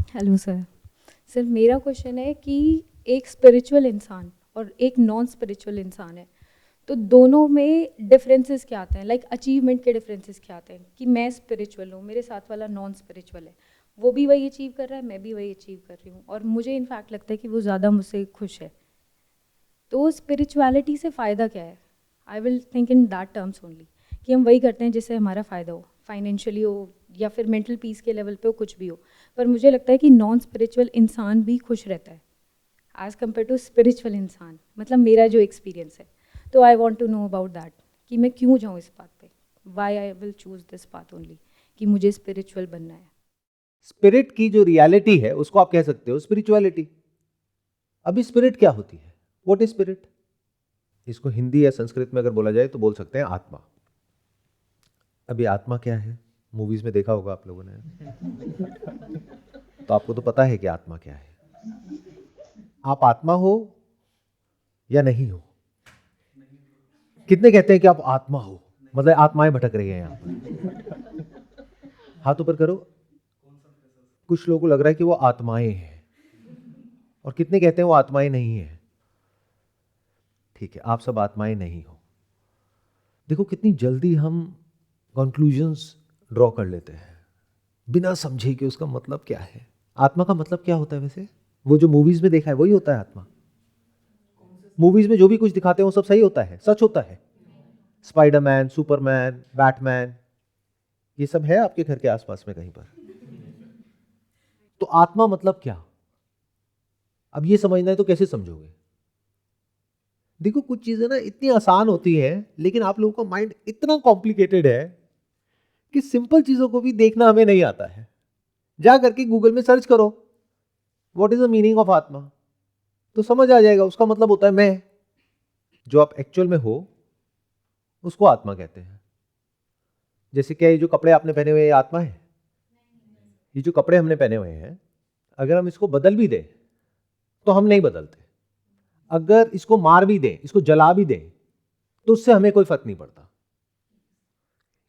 Hello sir. Sir मेरा question है कि एक स्पिरिचुअल इंसान और एक नॉन स्पिरिचुअल इंसान है, तो दोनों में डिफरेंसेस क्या आते हैं? लाइक अचीवमेंट के डिफरेंसेस क्या आते हैं कि मैं स्पिरिचुअल हूँ, मेरे साथ वाला नॉन स्पिरिचुअल है, वो भी वही अचीव कर रहा है, मैं भी वही अचीव कर रही हूँ, और मुझे इनफैक्ट लगता है कि वो ज़्यादा मुझसे खुश है। तो स्पिरिचुअलिटी से फ़ायदा क्या है? I will think in that terms only, कि हम वही करते हैं जिससे हमारा फ़ायदा हो, फाइनेंशियली हो या फिर मेंटल पीस के लेवल पे हो, कुछ भी हो। पर मुझे लगता है कि नॉन स्पिरिचुअल इंसान भी खुश रहता है एज कम्पेयर टू स्पिरिचुअल इंसान, मतलब मेरा जो एक्सपीरियंस है। तो I want to know about that, कि मैं क्यों जाऊँ इस पाथ पे, why I will choose this path only, कि मुझे स्पिरिचुअल बनना है। स्पिरिट की जो रियलिटी है उसको आप कह सकते हो स्पिरिचुअलिटी। अभी स्पिरिट क्या होती है? What is spirit? इसको हिंदी या संस्कृत में अगर बोला जाए तो बोल सकते हैं आत्मा। अभी आत्मा क्या है? मूवीज में देखा होगा आप लोगों ने, तो आपको तो पता है कि आत्मा क्या है। आप आत्मा हो या नहीं हो? कितने कहते हैं कि आप आत्मा हो? मतलब आत्माएं भटक रही हैं यहां पर। हाथ ऊपर करो। कुछ लोगों को लग रहा है कि वो आत्माएं हैं, और कितने कहते हैं वो आत्माएं नहीं है। ठीक है, आप सब आत्माएं नहीं हो। देखो कितनी जल्दी हम कंक्लूजन्स ड्रॉ कर लेते हैं बिना समझे कि उसका मतलब क्या है। आत्मा का मतलब क्या होता है वैसे? वो जो मूवीज में देखा है वही होता है आत्मा। मूवीज में जो भी कुछ दिखाते हैं वो सब सही होता है, सच होता है। स्पाइडरमैन, सुपरमैन, बैटमैन, ये सब है आपके घर के आसपास में कहीं पर? तो आत्मा मतलब क्या? अब ये समझना है तो कैसे समझोगे? देखो कुछ चीजें ना इतनी आसान होती हैं, लेकिन आप लोगों का माइंड इतना कॉम्प्लिकेटेड है कि सिंपल चीजों को भी देखना हमें नहीं आता है। जा करके गूगल में सर्च करो what is the meaning of आत्मा, तो समझ आ जाएगा। उसका मतलब होता है मैं। जो आप एक्चुअल में हो उसको आत्मा कहते हैं। जैसे क्या ये जो कपड़े आपने पहने हुए ये आत्मा है? ये जो कपड़े हमने पहने हुए हैं, अगर हम इसको बदल भी दें तो हम नहीं बदलते। अगर इसको मार भी दें, इसको जला भी दें, तो उससे हमें कोई फर्क नहीं पड़ता।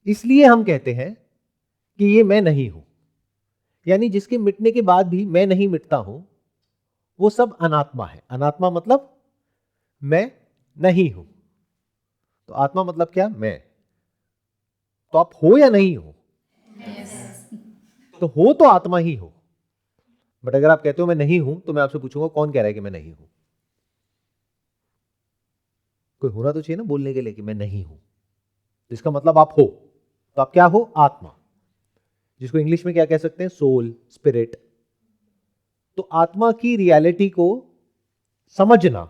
इसलिए हम कहते हैं कि ये मैं नहीं हूं। यानी जिसके मिटने के बाद भी मैं नहीं मिटता हूं, वो सब अनात्मा है। अनात्मा मतलब मैं नहीं हूं। तो आत्मा मतलब क्या? मैं। तो आप हो या नहीं हो? तो हो तो आत्मा ही हो। बट अगर आप कहते हो मैं नहीं हूं, तो मैं आपसे पूछूंगा कौन कह रहा है कि मैं नहीं हूं? कोई होना तो चाहिए ना बोलने के लिए कि मैं नहीं हूं। इसका मतलब आप हो। तो आप क्या हो? आत्मा, जिसको इंग्लिश में क्या कह सकते हैं? Soul, spirit. तो आत्मा की रियलिटी को समझना,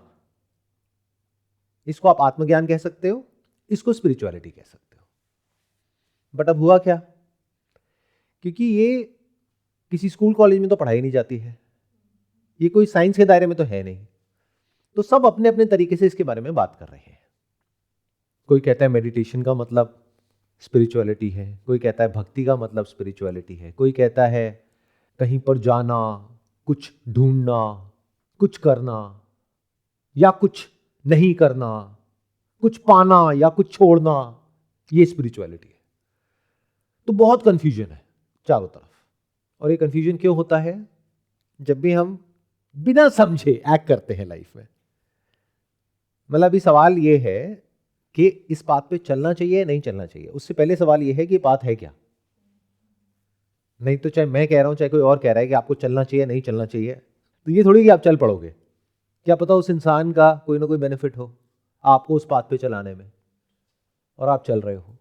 इसको आप आत्मज्ञान कह सकते हो, इसको स्पिरिचुअलिटी कह सकते हो। बट अब हुआ क्या? क्योंकि ये किसी स्कूल कॉलेज में तो पढ़ाई नहीं जाती है, ये कोई साइंस के दायरे में तो है नहीं, तो सब अपने अपने तरीके से इसके बारे में बात कर रहे हैं। कोई कहता है मेडिटेशन का मतलब स्पिरिचुअलिटी है, कोई कहता है भक्ति का मतलब स्पिरिचुअलिटी है, कोई कहता है कहीं पर जाना, कुछ ढूंढना, कुछ करना या कुछ नहीं करना, कुछ पाना या कुछ छोड़ना, ये स्पिरिचुअलिटी है। तो बहुत कंफ्यूजन है चारों तरफ। और ये कंफ्यूजन क्यों होता है? जब भी हम बिना समझे एक्ट करते हैं लाइफ में। मतलब अभी सवाल ये है कि इस बात पे चलना चाहिए या नहीं चलना चाहिए। उससे पहले सवाल ये है कि बात है क्या। नहीं तो चाहे मैं कह रहा हूं चाहे कोई और कह रहा है कि आपको चलना चाहिए नहीं चलना चाहिए, तो ये थोड़ी कि आप चल पड़ोगे। क्या पता उस इंसान का कोई ना कोई बेनिफिट हो आपको उस बात पे चलाने में, और आप चल रहे हो।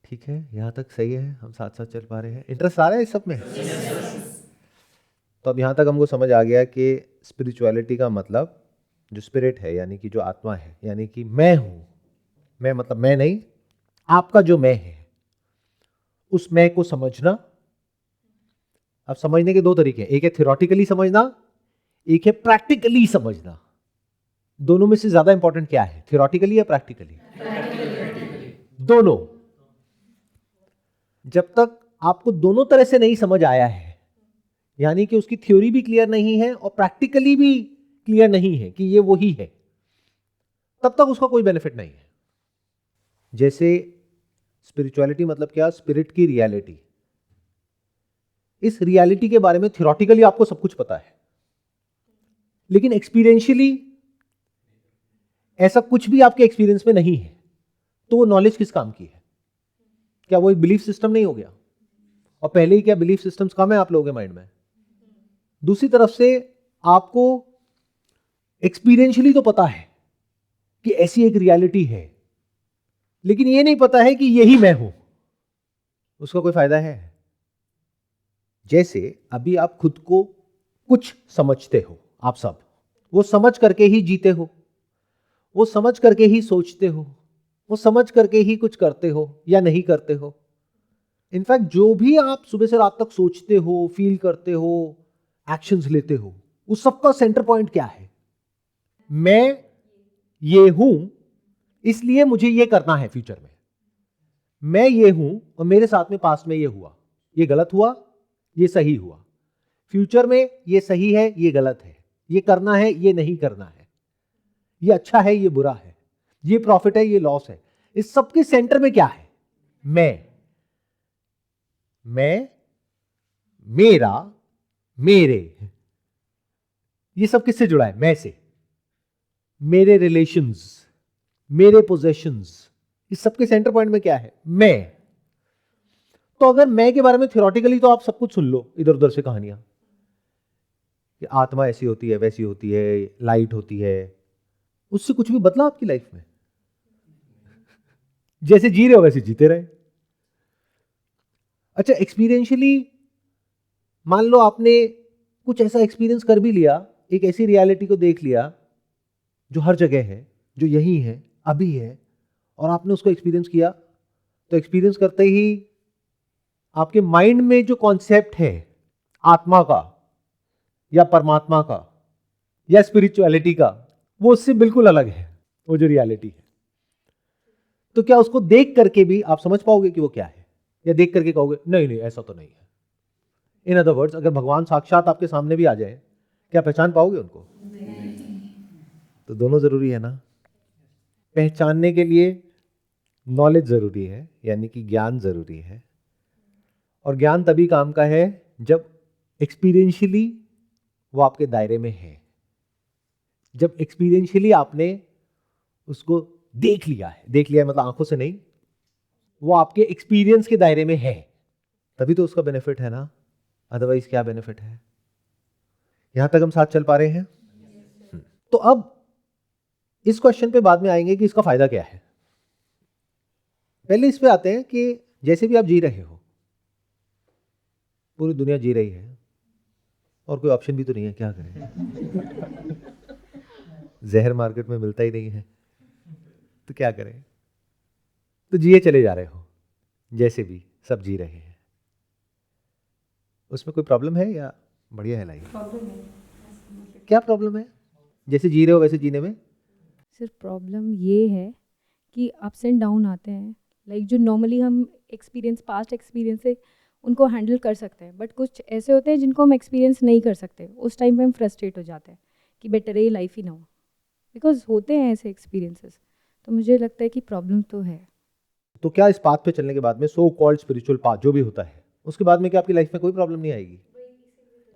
ठीक है, यहां तक सही है, हम साथ साथ चल पा रहे हैं, इंटरेस्ट आ रहा है इस सब में। तो अब यहां तक हमको समझ आ गया कि स्पिरिचुअलिटी का मतलब जो स्पिरिट है, यानी कि जो आत्मा है, यानी कि मैं हूं। मैं मतलब मैं नहीं, आपका जो मैं है, उस मैं को समझना। अब समझने के दो तरीके हैं, एक है थियोरेटिकली समझना, एक है प्रैक्टिकली समझना। दोनों में से ज्यादा इंपॉर्टेंट क्या है, थियोरेटिकली या प्रैक्टिकली? दोनों। जब तक आपको दोनों तरह से नहीं समझ आया है, यानी कि उसकी थ्योरी भी क्लियर नहीं है और प्रैक्टिकली भी क्लियर नहीं है कि ये वही है, तब तक उसका कोई बेनिफिट नहीं है। जैसे स्पिरिचुअलिटी मतलब क्या? स्पिरिट की रियलिटी। इस रियलिटी के बारे में थियोरेटिकली आपको सब कुछ पता है, लेकिन एक्सपीरियंशियली ऐसा कुछ भी आपके एक्सपीरियंस में नहीं है, तो वो नॉलेज किस काम की है? क्या वो एक बिलीफ सिस्टम नहीं हो गया? और पहले ही क्या बिलीफ सिस्टम्स कम है आप लोगों के माइंड में? दूसरी तरफ से आपको एक्सपीरियंशियली तो पता है कि ऐसी एक रियलिटी है, लेकिन ये नहीं पता है कि यही मैं हूं। उसका कोई फायदा है? जैसे अभी आप खुद को कुछ समझते हो, आप सब वो समझ करके ही जीते हो, वो समझ करके ही सोचते हो, वो समझ करके ही कुछ करते हो या नहीं करते हो। इनफैक्ट जो भी आप सुबह से रात तक सोचते हो, फील करते हो, एक्शंस लेते हो, उस सबका सेंटर पॉइंट क्या है? मैं ये हूं, इसलिए मुझे ये करना है फ्यूचर में। मैं ये हूं और मेरे साथ में पास्ट में ये हुआ, ये गलत हुआ, ये सही हुआ। फ्यूचर में ये सही है, ये गलत है, ये करना है, ये नहीं करना है, ये अच्छा है, ये बुरा है, ये प्रॉफिट है, ये लॉस है। इस सबके सेंटर में क्या है? मैं, मेरा, मेरे। ये सब किससे जुड़ा है? मैं से। मेरे रिलेशंस, मेरे पोजेशंस, इस सबके सेंटर पॉइंट में क्या है? मैं। तो अगर मैं के बारे में थियोरेटिकली तो आप सब कुछ सुन लो, इधर उधर से कहानियां कि आत्मा ऐसी होती है, वैसी होती है, लाइट होती है, उससे कुछ भी बदला आपकी लाइफ में? जैसे जी रहे हो वैसे जीते रहे। अच्छा, एक्सपीरियंशियली मान लो आपने कुछ ऐसा एक्सपीरियंस कर भी लिया, एक ऐसी रियलिटी को देख लिया जो हर जगह है, जो यही है, अभी है, और आपने उसको एक्सपीरियंस किया, तो एक्सपीरियंस करते ही आपके माइंड में जो कॉन्सेप्ट है आत्मा का या परमात्मा का या स्पिरिचुअलिटी का, वो उससे बिल्कुल अलग है, वो जो रियलिटी है। तो क्या उसको देख करके भी आप समझ पाओगे कि वो क्या है, या देख करके कहोगे नहीं नहीं ऐसा तो नहीं है? इन अदर वर्ड्स, अगर भगवान साक्षात आपके सामने भी आ जाए, क्या पहचान पाओगे उनको? तो दोनों जरूरी है ना। पहचानने के लिए नॉलेज जरूरी है, यानी कि ज्ञान जरूरी है, और ज्ञान तभी काम का है जब एक्सपीरियंशियली वो आपके दायरे में है, जब एक्सपीरियंशियली आपने उसको देख लिया है। देख लिया है मतलब आंखों से नहीं, वो आपके एक्सपीरियंस के दायरे में है, तभी तो उसका बेनिफिट है ना। अदरवाइज क्या बेनिफिट है? यहां तक हम साथ चल पा रहे हैं? तो अब इस क्वेश्चन पे बाद में आएंगे कि इसका फायदा क्या है। पहले इस पे आते हैं कि जैसे भी आप जी रहे हो, पूरी दुनिया जी रही है और कोई ऑप्शन भी तो नहीं है, क्या करें? जहर मार्केट में मिलता ही नहीं है, तो क्या करें? तो जिए चले जा रहे हो, जैसे भी सब जी रहे हैं। उसमें कोई प्रॉब्लम है या बढ़िया है लाइफ? क्या प्रॉब्लम है जैसे जी रहे हो वैसे जीने में? सिर्फ प्रॉब्लम ये है कि अप्स एंड डाउन आते हैं, लाइक जो नॉर्मली हम एक्सपीरियंस, पास्ट एक्सपीरियंस से उनको हैंडल कर सकते हैं, बट कुछ ऐसे होते हैं जिनको हम एक्सपीरियंस नहीं कर सकते। उस टाइम पे हम फ्रस्ट्रेट हो जाते हैं कि बेटर ये लाइफ ही ना हो, बिकॉज होते हैं ऐसे एक्सपीरियंसेस। तो मुझे लगता है कि प्रॉब्लम तो है। तो क्या इस पाथ पे चलने के बाद में, सो कॉल्ड स्पिरिचुअल पाथ जो भी होता है, उसके बाद में क्या आपकी लाइफ में कोई प्रॉब्लम नहीं आएगी?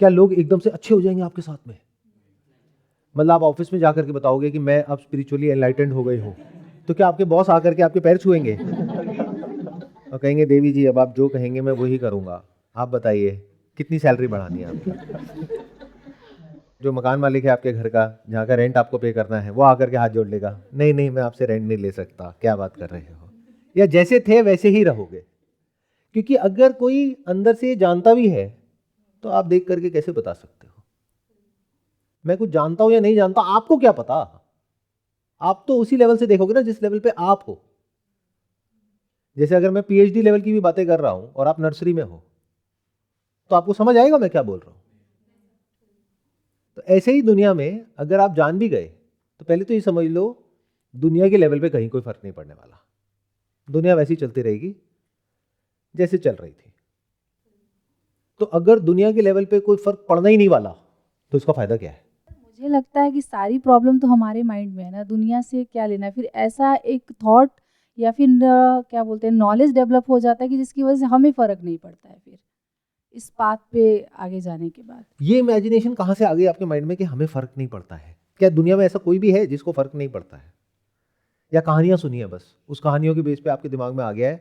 क्या लोग एकदम से अच्छे हो जाएंगे आपके साथ में? मतलब आप ऑफिस में जाकर के बताओगे कि मैं अब स्पिरिचुअली एनलाइटेंड हो गई हूँ, तो क्या आपके बॉस आकर के आपके पैर छुएंगे और कहेंगे देवी जी अब आप जो कहेंगे मैं वही करूँगा, आप बताइए कितनी सैलरी बढ़ानी है आपकी? जो मकान मालिक है आपके घर का, जहाँ का रेंट आपको पे करना है, वो आकर के हाथ जोड़ लेगा, नहीं नहीं मैं आपसे रेंट नहीं ले सकता, क्या बात कर रहे हो? या जैसे थे वैसे ही रहोगे? क्योंकि अगर कोई अंदर से जानता भी है तो आप देख करके कैसे बता सकते हो मैं कुछ जानता हूं या नहीं जानता? आपको क्या पता? आप तो उसी लेवल से देखोगे ना जिस लेवल पे आप हो। जैसे अगर मैं पीएचडी लेवल की भी बातें कर रहा हूं और आप नर्सरी में हो, तो आपको समझ आएगा मैं क्या बोल रहा हूं। तो ऐसे ही दुनिया में अगर आप जान भी गए तो पहले तो ये समझ लो दुनिया के लेवल पे कहीं कोई फर्क नहीं पड़ने वाला। दुनिया वैसी चलती रहेगी जैसे चल रही थी। तो अगर दुनिया के लेवल पे कोई फर्क पड़ना ही नहीं वाला तो इसका फायदा क्या है? मुझे लगता है कि सारी प्रॉब्लम तो हमारे माइंड में है ना, दुनिया से क्या लेना। फिर ऐसा एक थॉट या फिर क्या बोलते हैं नॉलेज डेवलप हो जाता है कि जिसकी वजह से हमें फ़र्क नहीं पड़ता है फिर। इस पाथ पे आगे जाने के बाद? ये इमेजिनेशन कहाँ से आ गई आपके माइंड में कि हमें फर्क नहीं पड़ता है? क्या दुनिया में ऐसा कोई भी है जिसको फर्क नहीं पड़ता है? या कहानियां सुनी है बस, उस कहानियों के बेस पे आपके दिमाग में आ गया है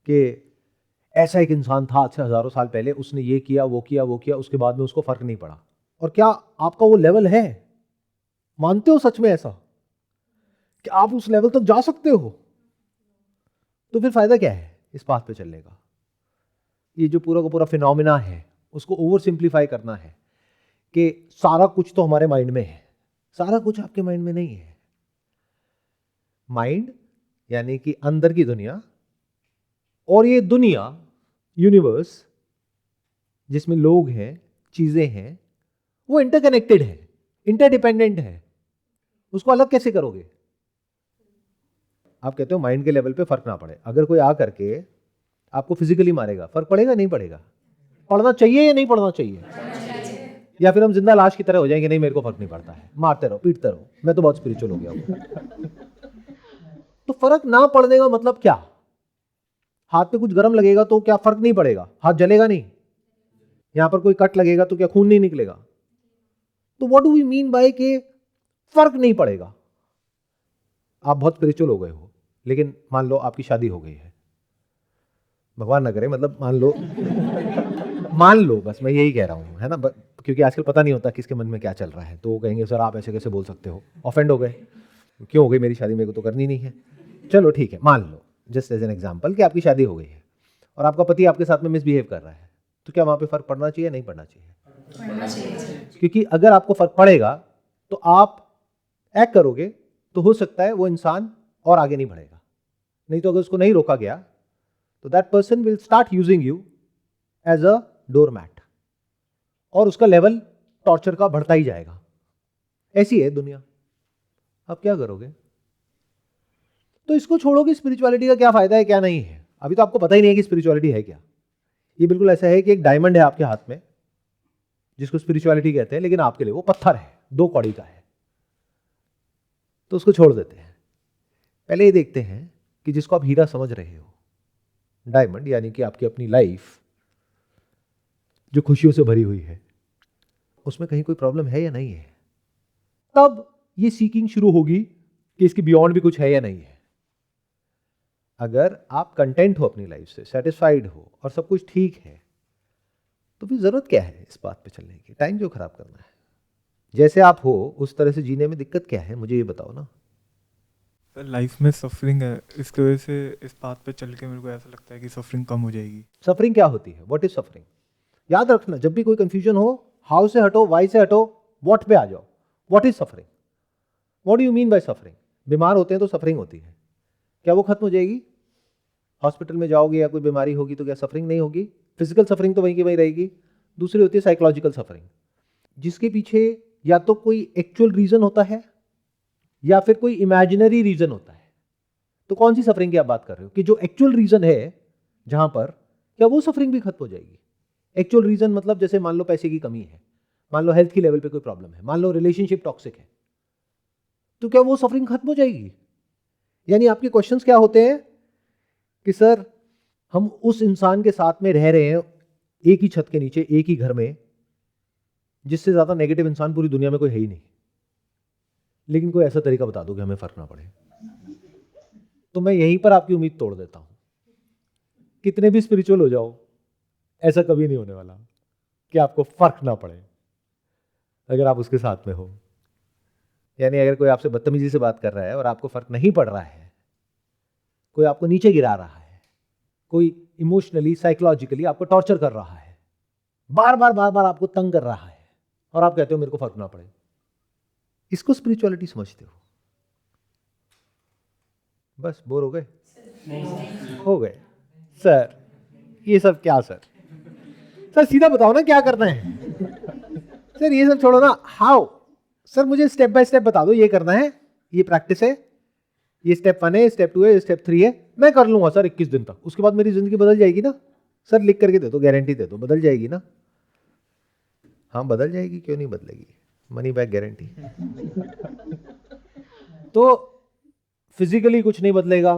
कि ऐसा एक इंसान था आज से हजारों साल पहले, उसने ये किया वो किया वो किया, उसके बाद में उसको फर्क नहीं पड़ा? और क्या आपका वो लेवल है? मानते हो सच में ऐसा कि आप उस लेवल तक जा सकते हो? तो फिर फायदा क्या है इस पाथ पे चलने का? ये जो पूरा का पूरा फिनोमिना है उसको ओवर सिंप्लीफाई करना है कि सारा कुछ तो हमारे माइंड में है। सारा कुछ आपके माइंड में नहीं है। माइंड यानी कि अंदर की दुनिया, और ये दुनिया, यूनिवर्स जिसमें लोग हैं, चीजें हैं, वो इंटरकनेक्टेड है, इंटरडिपेंडेंट है। उसको अलग कैसे करोगे? आप कहते हो माइंड के लेवल पे फर्क ना पड़े। अगर कोई आ करके आपको फिजिकली मारेगा, फर्क पड़ेगा नहीं पड़ेगा? पढ़ना चाहिए या नहीं पढ़ना चाहिए? या फिर हम जिंदा लाश की तरह हो जाएंगे, नहीं मेरे को फर्क नहीं पड़ता है, मारते रहो पीटते रहो, मैं तो बहुत स्पिरिचुअल हो गया हूं। तो फर्क ना पड़ने का मतलब क्या? हाथ पे कुछ गर्म लगेगा तो क्या फर्क नहीं पड़ेगा? हाथ जलेगा नहीं? यहां पर कोई कट लगेगा तो क्या खून नहीं निकलेगा? तो what do we mean by के फर्क नहीं पड़ेगा? आप बहुत स्पिरिचुअल हो गए हो, लेकिन मान लो आपकी शादी हो गई है, भगवान ना करे, मतलब मान लो बस, मैं यही कह रहा हूं, है ना, क्योंकि आजकल पता नहीं होता किसके मन में क्या चल रहा है। तो वो कहेंगे सर आप ऐसे कैसे बोल सकते हो, ऑफेंड हो गए, क्यों हो गई मेरी शादी, मेरे को तो करनी नहीं है। चलो ठीक है, मान लो जस्ट एज एन एग्जाम्पल कि आपकी शादी हो गई है और आपका पति आपके साथ में मिसबिहेव कर रहा है, तो क्या वहां पे फर्क पड़ना चाहिए नहीं पड़ना चाहिए? पड़ना चाहिए। क्योंकि अगर आपको फर्क पड़ेगा तो आप एक्ट करोगे, तो हो सकता है वो इंसान और आगे नहीं बढ़ेगा। नहीं तो अगर उसको नहीं रोका गया तो that person will start using you as a doormat, और उसका लेवल टॉर्चर का बढ़ता ही जाएगा। ऐसी है दुनिया, आप क्या करोगे? तो इसको छोड़ो कि स्पिरिचुअलिटी का क्या फायदा है क्या नहीं है। अभी तो आपको पता ही नहीं है कि स्पिरिचुअलिटी है क्या। ये बिल्कुल ऐसा है कि एक डायमंड है आपके हाथ में जिसको स्पिरिचुअलिटी कहते हैं, लेकिन आपके लिए वो पत्थर है, 2 कौड़ी का है। तो उसको छोड़ देते हैं। पहले ये देखते हैं कि जिसको आप हीरा समझ रहे हो, डायमंड यानी कि आपकी अपनी लाइफ जो खुशियों से भरी हुई है, उसमें कहीं कोई प्रॉब्लम है या नहीं है। तब ये सीकिंग शुरू होगी कि इसके बियॉन्ड भी कुछ है या नहीं है। अगर आप कंटेंट हो अपनी लाइफ से, सेटिस्फाइड हो और सब कुछ ठीक है, तो फिर जरूरत क्या है इस बात पे चलने की? टाइम जो खराब करना है। जैसे आप हो उस तरह से जीने में दिक्कत क्या है, मुझे ये बताओ ना। लाइफ में सफरिंग है, इसकी वजह से इस बात पे चल के मेरे को ऐसा लगता है कि सफरिंग कम हो जाएगी। सफरिंग क्या होती है? What is suffering? याद रखना, जब भी कोई कंफ्यूजन हो, हाउ से हटो, वाई से हटो, व्हाट पे आ जाओ। What is suffering? What do you mean by suffering? बीमार होते हैं तो सफरिंग होती है, क्या वो खत्म हो जाएगी? हॉस्पिटल में जाओगे या कोई बीमारी होगी तो क्या सफरिंग नहीं होगी? फिजिकल सफरिंग तो वहीं की वहीं रहेगी। दूसरी होती है साइकोलॉजिकल सफरिंग, जिसके पीछे या तो कोई एक्चुअल रीजन होता है या फिर कोई इमेजिनरी रीजन होता है। तो कौन सी सफरिंग की आप बात कर रहे हो? कि जो एक्चुअल रीजन है जहां पर, क्या वो सफरिंग भी खत्म हो जाएगी? एक्चुअल रीजन मतलब जैसे मान लो पैसे की कमी है, मान लो हेल्थ की लेवल पे कोई प्रॉब्लम है, मान लो रिलेशनशिप टॉक्सिक है, तो क्या वो सफरिंग खत्म हो जाएगी? यानी आपके क्वेश्चंस क्या होते हैं कि सर हम उस इंसान के साथ में रह रहे हैं, एक ही छत के नीचे, एक ही घर में, जिससे ज्यादा नेगेटिव इंसान पूरी दुनिया में कोई है ही नहीं, लेकिन कोई ऐसा तरीका बता दो कि हमें फर्क ना पड़े। तो मैं यहीं पर आपकी उम्मीद तोड़ देता हूं। कितने भी स्पिरिचुअल हो जाओ, ऐसा कभी नहीं होने वाला कि आपको फर्क ना पड़े अगर आप उसके साथ में हो। यानी अगर कोई आपसे बदतमीजी से बात कर रहा है और आपको फर्क नहीं पड़ रहा है, कोई आपको नीचे गिरा रहा है, कोई इमोशनली साइकोलॉजिकली आपको टॉर्चर कर रहा है, बार बार आपको तंग कर रहा है, और आप कहते हो मेरे को फर्क ना पड़े, इसको स्पिरिचुअलिटी समझते हो? बस बोर हो गए? हो गए सर, ये सब क्या सर? सर सीधा बताओ ना क्या करना है। सर ये सब छोड़ो ना, हाउ? सर मुझे स्टेप बाय स्टेप बता दो, ये करना है, ये प्रैक्टिस है, ये स्टेप 1 है, स्टेप 2 है, स्टेप 3 है, मैं कर लूंगा सर 21 दिन तक, उसके बाद मेरी जिंदगी बदल जाएगी ना? सर लिख करके दे दो, गारंटी दे दो, बदल जाएगी ना? हाँ बदल जाएगी, क्यों नहीं बदलेगी, मनी बैक गारंटी। तो फिजिकली कुछ नहीं बदलेगा,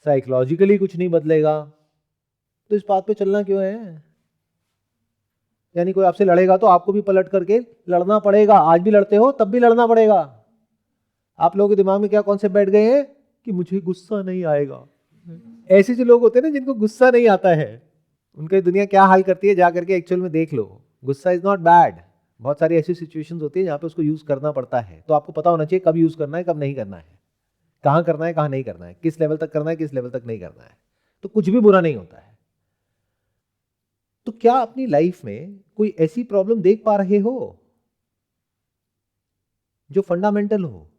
साइकोलॉजिकली कुछ नहीं बदलेगा, तो इस बात पे चलना क्यों है? यानी कोई आपसे लड़ेगा तो आपको भी पलट करके लड़ना पड़ेगा। आज भी लड़ते हो तब भी लड़ना पड़ेगा। आप लोगों के दिमाग में क्या कॉन्सेप्ट बैठ गए हैं कि मुझे गुस्सा नहीं आएगा। ऐसे जो लोग होते हैं ना जिनको गुस्सा नहीं आता है, उनकी दुनिया क्या हाल करती है जा करके एक्चुअल में देख लो। गुस्सा इज नॉट बैड। बहुत सारी ऐसी सिचुएशंस होती है जहाँ पे उसको यूज करना पड़ता है, तो आपको पता होना चाहिए कब यूज करना है कब नहीं करना है, कहाँ करना है कहाँ नहीं करना है, किस लेवल तक करना है किस लेवल तक नहीं करना है। तो कुछ भी बुरा नहीं होता है। तो क्या अपनी लाइफ में कोई ऐसी प्रॉब्लम देख पा रहे हो जो फंडामेंटल हो,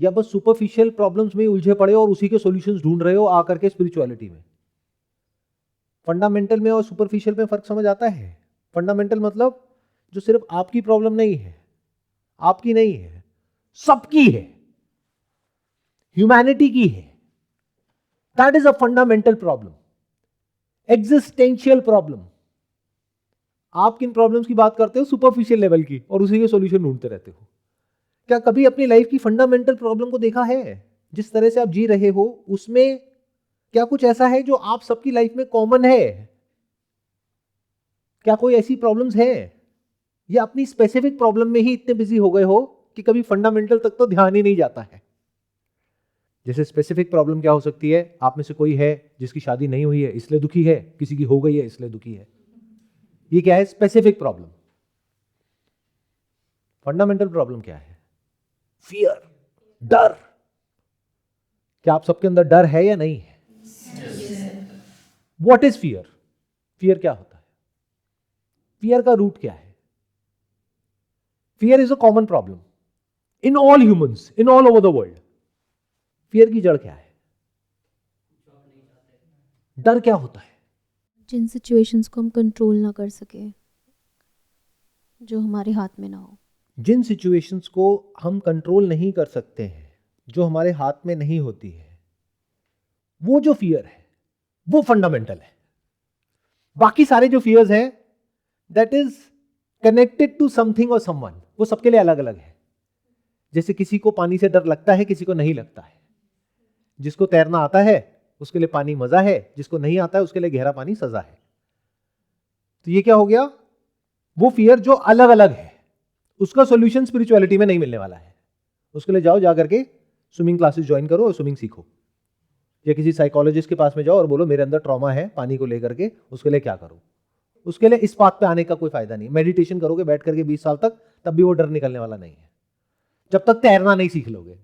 या बस सुपरफिशियल प्रॉब्लम्स में उलझे पड़े हो और उसी के सॉल्यूशंस ढूंढ रहे हो आकर के स्पिरिचुअलिटी में? फंडामेंटल में और सुपरफिशियल में फर्क समझ आता है? फंडामेंटल मतलब जो सिर्फ आपकी प्रॉब्लम नहीं है, आपकी नहीं है, सबकी है, ह्यूमैनिटी की है। That is a fundamental problem, existential problem. आप किन प्रॉब्लम्स की बात करते हो? सुपरफिशियल लेवल की, और उसी के सॉल्यूशन ढूंढते रहते हो। क्या कभी अपनी लाइफ की फंडामेंटल प्रॉब्लम को देखा है? जिस तरह से आप जी रहे हो उसमें क्या कुछ ऐसा है जो आप सबकी लाइफ में कॉमन है? क्या कोई ऐसी प्रॉब्लम्स है, या अपनी स्पेसिफिक प्रॉब्लम में ही इतने बिजी हो गए हो कि कभी फंडामेंटल तक तो ध्यान ही नहीं जाता है? जैसे स्पेसिफिक प्रॉब्लम क्या हो सकती है? आप में से कोई है जिसकी शादी नहीं हुई है इसलिए दुखी है, किसी की हो गई है इसलिए दुखी है। ये क्या है? Specific problem. फंडामेंटल प्रॉब्लम क्या है? फियर, डर। क्या आप सबके अंदर डर है या नहीं है? What is fear? फियर क्या होता है? फियर का रूट क्या है? Fear is a common problem in all humans, in all over the world. Fear की जड़ क्या है? डर क्या होता है? जिन सिचुएशंस को हम कंट्रोल ना कर सके, जो हमारे हाथ में ना हो। जिन सिचुएशंस को हम कंट्रोल नहीं कर सकते हैं, जो हमारे हाथ में नहीं होती है, वो जो फियर है वो फंडामेंटल है। बाकी सारे जो फियर्स हैं that is connected to something और समवन, वो सबके लिए अलग अलग है। जैसे किसी को पानी से डर लगता है, किसी को नहीं लगता है। जिसको तैरना आता है उसके लिए पानी मजा है, जिसको नहीं आता है उसके लिए गहरा पानी सजा है। तो ये क्या हो गया? वो फियर जो अलग अलग है, उसका सॉल्यूशन स्पिरिचुअलिटी में नहीं मिलने वाला है। उसके लिए जाओ, जा करके स्विमिंग क्लासेस ज्वाइन करो और स्विमिंग सीखो, या किसी साइकोलॉजिस्ट के पास में जाओ और बोलो मेरे अंदर ट्रॉमा है पानी को लेकर के, उसके लिए क्या करो। उसके लिए इस बात पे आने का कोई फायदा नहीं। मेडिटेशन करोगे बैठ करके 20 साल तक, तब भी वो डर निकलने वाला नहीं है, जब तक तैरना नहीं सीख लोगे।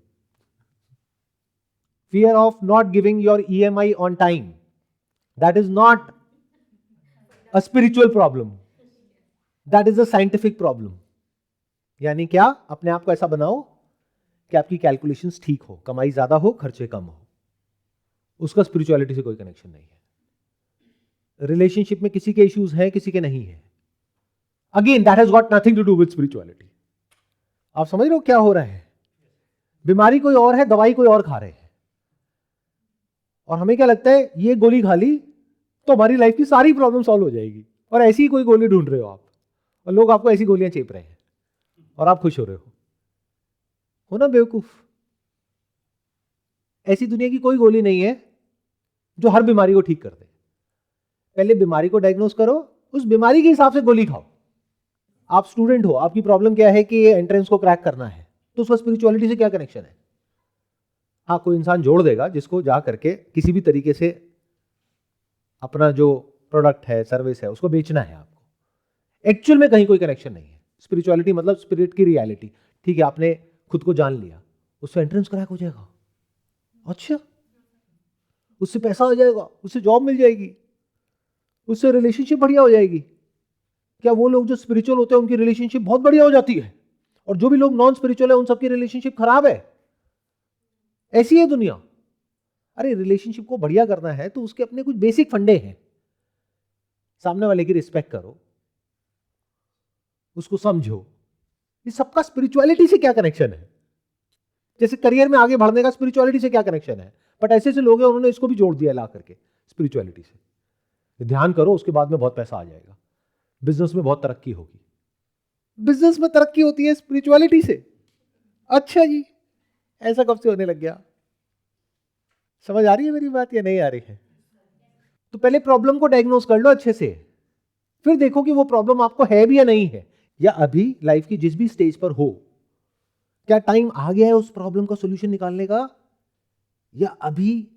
Fear of not giving your EMI on time, that is not a spiritual problem, that is a scientific problem। यानी क्या? अपने आप को ऐसा बनाओ कि आपकी कैलकुलेशंस ठीक हो, कमाई ज्यादा हो, खर्चे कम हो। उसका स्पिरिचुअलिटी से कोई कनेक्शन नहीं है। रिलेशनशिप में किसी के इश्यूज हैं, किसी के नहीं है, again that has got nothing to do with spirituality. आप समझ रहे हो क्या हो रहा है? बीमारी कोई और है, दवाई कोई और खा रहे हैं, और हमें क्या लगता है ये गोली खा ली तो हमारी लाइफ की सारी प्रॉब्लम सॉल्व हो जाएगी, और ऐसी ही कोई गोली ढूंढ रहे हो आप, और लोग आपको ऐसी गोलियां चेप रहे हैं और आप खुश हो रहे हो ना बेवकूफ। ऐसी दुनिया की कोई गोली नहीं है जो हर बीमारी को ठीक कर दे। पहले बीमारी को डायग्नोस करो, उस बीमारी के हिसाब से गोली खाओ। आप स्टूडेंट हो, आपकी प्रॉब्लम क्या है कि एंट्रेंस को क्रैक करना है, तो उसका स्पिरिचुअलिटी से क्या कनेक्शन है? हाँ, कोई इंसान जोड़ देगा जिसको जा करके किसी भी तरीके से अपना जो प्रोडक्ट है, सर्विस है, उसको बेचना है आपको। एक्चुअल में कहीं कोई कनेक्शन नहीं है। स्पिरिचुअलिटी मतलब स्पिरिट की रियलिटी। ठीक है, आपने खुद को जान लिया, उससे एंट्रेंस क्रैक हो जाएगा, अच्छा, उससे पैसा आ जाएगा, उससे जॉब मिल जाएगी, उससे रिलेशनशिप बढ़िया हो जाएगी। क्या वो लोग जो स्पिरिचुअल होते हैं उनकी रिलेशनशिप बहुत बढ़िया हो जाती है, और जो भी लोग नॉन स्पिरिचुअल है उन सबकी रिलेशनशिप खराब है? ऐसी है दुनिया। अरे रिलेशनशिप को बढ़िया करना है तो उसके अपने कुछ बेसिक फंडे हैं। सामने वाले की रिस्पेक्ट करो, उसको समझो। ये सबका स्पिरिचुअलिटी से क्या कनेक्शन है? जैसे करियर में आगे बढ़ने का स्पिरिचुअलिटी से क्या कनेक्शन है? बट ऐसे ऐसे लोग हैं उन्होंने इसको भी जोड़ दिया ला करके स्पिरिचुअलिटी से। ध्यान करो, उसके बाद में बहुत पैसा आ जाएगा, बिजनेस में बहुत तरक्की होगी। बिजनेस में तरक्की होती है स्पिरिचुअलिटी से? अच्छा जी, ऐसा कब से होने लग गया? समझ आ रही है मेरी बात या नहीं आ रही है? तो पहले प्रॉब्लम को डायग्नोस कर लो अच्छे से। फिर देखो कि वो प्रॉब्लम आपको है भी या नहीं है, या अभी लाइफ की जिस भी स्टेज पर हो, क्या टाइम आ गया है उस प्रॉब्लम का सोल्यूशन निकालने का, या अभी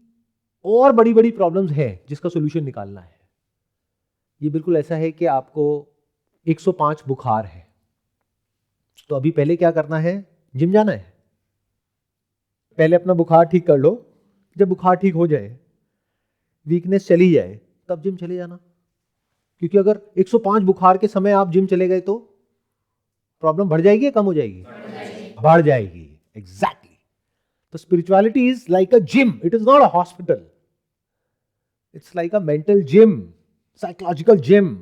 और बड़ी बड़ी प्रॉब्लम्स है जिसका सोल्यूशन निकालना है। ये बिल्कुल ऐसा है कि आपको 105 बुखार है, तो अभी पहले क्या करना है, जिम जाना है। पहले अपना बुखार ठीक कर लो, जब बुखार ठीक हो जाए, वीकनेस चली जाए, तब जिम चले जाना। क्योंकि अगर 105 बुखार के समय आप जिम चले गए तो प्रॉब्लम बढ़ जाएगी या कम हो जाएगी? बढ़ जाएगी। एग्जैक्टली। तो spirituality is like a gym, it is not a hospital, it's like a mental gym, psychological gym.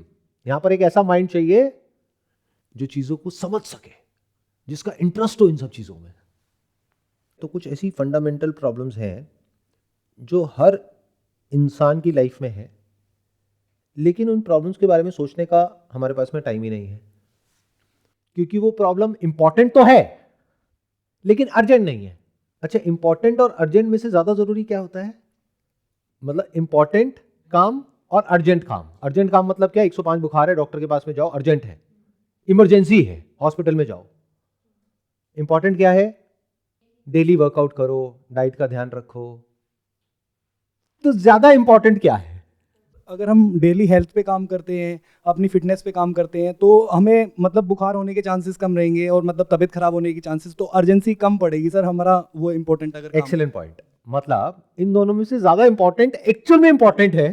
यहां पर एक ऐसा माइंड चाहिए जो चीजों को समझ सके, जिसका इंटरेस्ट हो इन सब चीजों में। तो कुछ ऐसी फंडामेंटल प्रॉब्लम्स हैं जो हर इंसान की लाइफ में है, लेकिन उन प्रॉब्लम्स के बारे में सोचने का हमारे पास में टाइम ही नहीं है, क्योंकि वो प्रॉब्लम इंपॉर्टेंट तो है लेकिन अर्जेंट नहीं है। अच्छा, इंपॉर्टेंट और अर्जेंट में से ज्यादा जरूरी क्या होता है? मतलब इंपॉर्टेंट काम और अर्जेंट काम। अर्जेंट काम मतलब क्या? 105 बुखार है, डॉक्टर के पास में जाओ, अर्जेंट है, इमरजेंसी है, हॉस्पिटल में जाओ। इंपॉर्टेंट क्या है? डेली वर्कआउट करो, डाइट का ध्यान रखो। तो ज्यादा इंपॉर्टेंट क्या है? अगर हम डेली हेल्थ पे काम करते हैं, अपनी फिटनेस पे काम करते हैं, तो हमें मतलब बुखार होने के चांसेस कम रहेंगे और मतलब तबीयत खराब होने की चांसेस, तो अर्जेंसी कम पड़ेगी सर हमारा वो इम्पोर्टेंट अगर काम। Excellent point. मतलब इन दोनों में से ज्यादा इंपॉर्टेंट एक्चुअल में इंपॉर्टेंट है,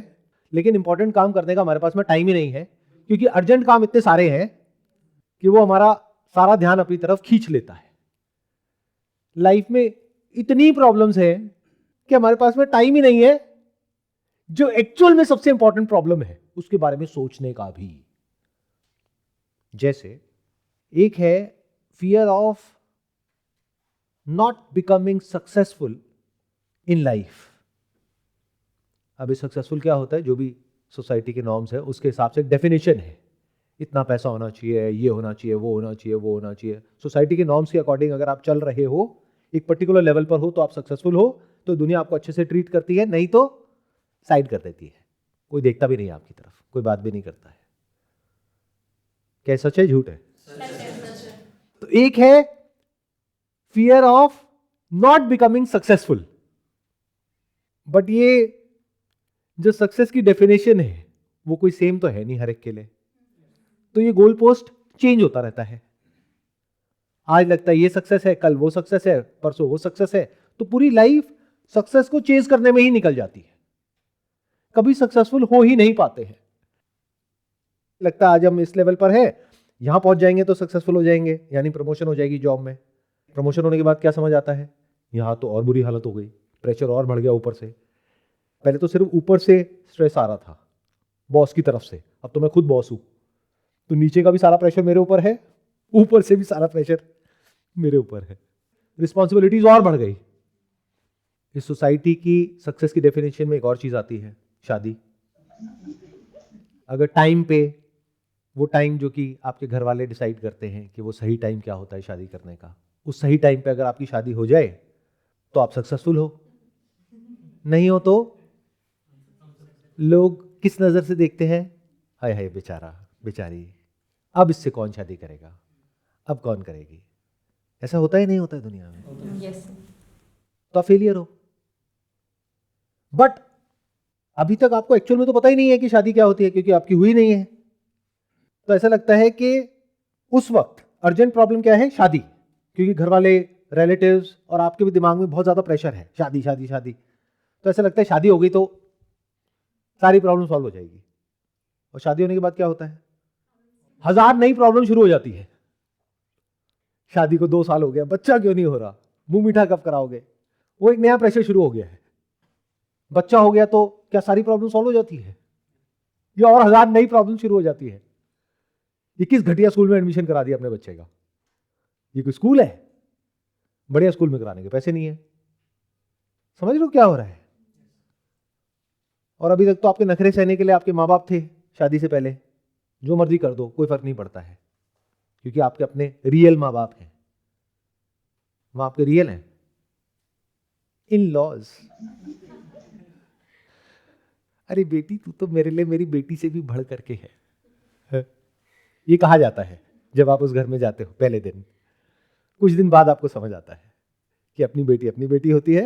लेकिन इंपॉर्टेंट काम करने का हमारे पास में टाइम ही नहीं है, क्योंकि अर्जेंट काम इतने सारे हैं कि वो हमारा सारा ध्यान अपनी तरफ खींच लेता है। लाइफ में इतनी प्रॉब्लम्स है कि हमारे पास में टाइम ही नहीं है जो एक्चुअल में सबसे इंपॉर्टेंट प्रॉब्लम है उसके बारे में सोचने का भी। जैसे एक है fear of not becoming successful in life. अभी सक्सेसफुल क्या होता है? जो भी सोसाइटी के नॉर्म्स है उसके हिसाब से डेफिनेशन है, इतना पैसा होना चाहिए, ये होना चाहिए, वो होना चाहिए, वो होना चाहिए। सोसाइटी के नॉर्म्स के अकॉर्डिंग अगर आप चल रहे हो, एक पर्टिकुलर लेवल पर हो, तो आप सक्सेसफुल हो, तो दुनिया आपको अच्छे से ट्रीट करती है, नहीं तो साइड कर देती है। कोई देखता भी नहीं आपकी तरफ, कोई बात भी नहीं करता है। क्या सच है झूठ है? तो एक है fear of not becoming successful, but ये जो सक्सेस की डेफिनेशन है वो कोई सेम तो है नहीं हर एक के लिए। तो ये गोल पोस्ट चेंज होता रहता है। आज लगता है ये सक्सेस है, कल वो सक्सेस है, परसों वो सक्सेस है। तो पूरी लाइफ सक्सेस को चेज करने में ही निकल जाती है, कभी सक्सेसफुल हो ही नहीं पाते हैं। लगता है आज हम इस लेवल पर है, यहां पहुंच जाएंगे तो सक्सेसफुल हो जाएंगे, यानी प्रमोशन हो जाएगी जॉब में। प्रमोशन होने के बाद क्या समझ आता है? यहां तो और बुरी हालत हो गई, प्रेशर और बढ़ गया ऊपर से। पहले तो सिर्फ ऊपर से स्ट्रेस आ रहा था बॉस की तरफ से, अब तो मैं खुद बॉस हूं, तो नीचे का भी सारा प्रेशर मेरे ऊपर है, ऊपर से भी सारा प्रेशर मेरे ऊपर है, रिस्पॉन्सिबिलिटीज और बढ़ गई। इस सोसाइटी की सक्सेस की डेफिनेशन में एक और चीज आती है, शादी। अगर टाइम पे, वो टाइम जो कि आपके घर वाले डिसाइड करते हैं कि वो सही टाइम क्या होता है शादी करने का, उस सही टाइम पे अगर आपकी शादी हो जाए तो आप सक्सेसफुल हो, नहीं हो तो लोग किस नजर से देखते हैं? हाय हाय बेचारा बेचारी, अब इससे कौन शादी करेगा, अब कौन करेगी। ऐसा होता ही नहीं होता है दुनिया में। यस। तो आप फेलियर हो। बट अभी तक आपको एक्चुअल में तो पता ही नहीं है कि शादी क्या होती है, क्योंकि आपकी हुई नहीं है। तो ऐसा लगता है कि उस वक्त अर्जेंट प्रॉब्लम क्या है? शादी, क्योंकि घर वाले, रिलेटिव्स और आपके भी दिमाग में बहुत ज्यादा प्रेशर है, शादी शादी शादी। तो ऐसा लगता है शादी हो गई तो सारी प्रॉब्लम सॉल्व हो जाएगी, और शादी होने के बाद क्या होता है? 1000 नई प्रॉब्लम शुरू हो जाती है। शादी को 2 साल हो गया, बच्चा क्यों नहीं हो रहा, मुंह मीठा कब कराओगे, वो एक नया प्रेशर शुरू हो गया है। बच्चा हो गया तो क्या सारी प्रॉब्लम सॉल्व हो जाती है, या और 1000 नई प्रॉब्लम शुरू हो जाती है? ये किस घटिया स्कूल में एडमिशन करा दिया अपने बच्चे का? ये कोई स्कूल है? बढ़िया स्कूल में कराने के पैसे नहीं है। समझ लो क्या हो रहा है। और अभी तक तो आपके नखरे सहने के लिए आपके माँ बाप थे शादी से पहले, जो मर्जी कर दो कोई फर्क नहीं पड़ता है, क्योंकि आपके अपने रियल माँ बाप हैं, वहां आपके रियल हैं। इन लॉज, अरे बेटी तू तो मेरे लिए मेरी बेटी से भी बढ़ करके है, ये कहा जाता है जब आप उस घर में जाते हो पहले दिन। कुछ दिन बाद आपको समझ आता है कि अपनी बेटी होती है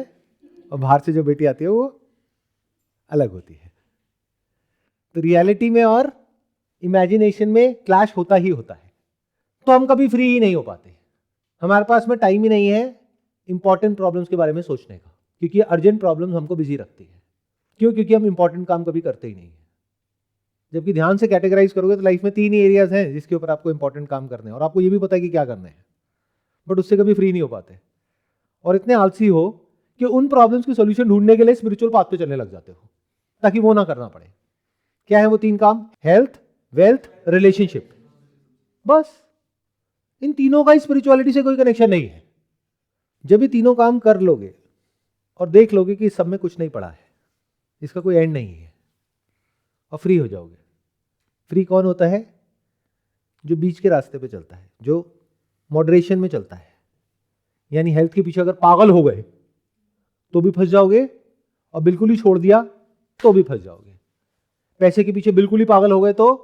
और बाहर से जो बेटी आती है वो अलग होती है। तो रियलिटी में और इमेजिनेशन में क्लैश होता ही होता है। तो हम कभी फ्री ही नहीं हो पाते, हमारे पास में टाइम ही नहीं है इंपॉर्टेंट प्रॉब्लम्स के बारे में सोचने का, क्योंकि अर्जेंट प्रॉब्लम्स हमको बिजी रखती है। क्यों? क्योंकि हम इंपॉर्टेंट काम कभी करते ही नहीं है। जबकि ध्यान से कैटेगराइज करोगे तो लाइफ में 3 ही एरियाज हैं जिसके ऊपर आपको इंपॉर्टेंट काम करने हैं, और आपको ये भी पता है कि क्या करना है, बट उससे कभी फ्री नहीं हो पाते। और इतने आलसी हो कि उन प्रॉब्लम्स की सोल्यूशन ढूंढने के लिए स्पिरिचुअल पाथ पे चलने लग जाते हो ताकि वो ना करना पड़े। क्या है वो 3 काम? Health, wealth, relationship. बस इन तीनों का स्पिरिचुअलिटी से कोई कनेक्शन नहीं है। जब ये तीनों काम कर लोगे और देख लोगे कि इस सब में कुछ नहीं पड़ा है, इसका कोई एंड नहीं है, और फ्री हो जाओगे। फ्री कौन होता है? जो बीच के रास्ते पे चलता है, जो मॉडरेशन में चलता है। यानी हेल्थ के पीछे अगर पागल हो गए तो भी फंस जाओगे, और बिल्कुल ही छोड़ दिया तो भी फंस जाओगे। पैसे के पीछे बिल्कुल ही पागल हो गए तो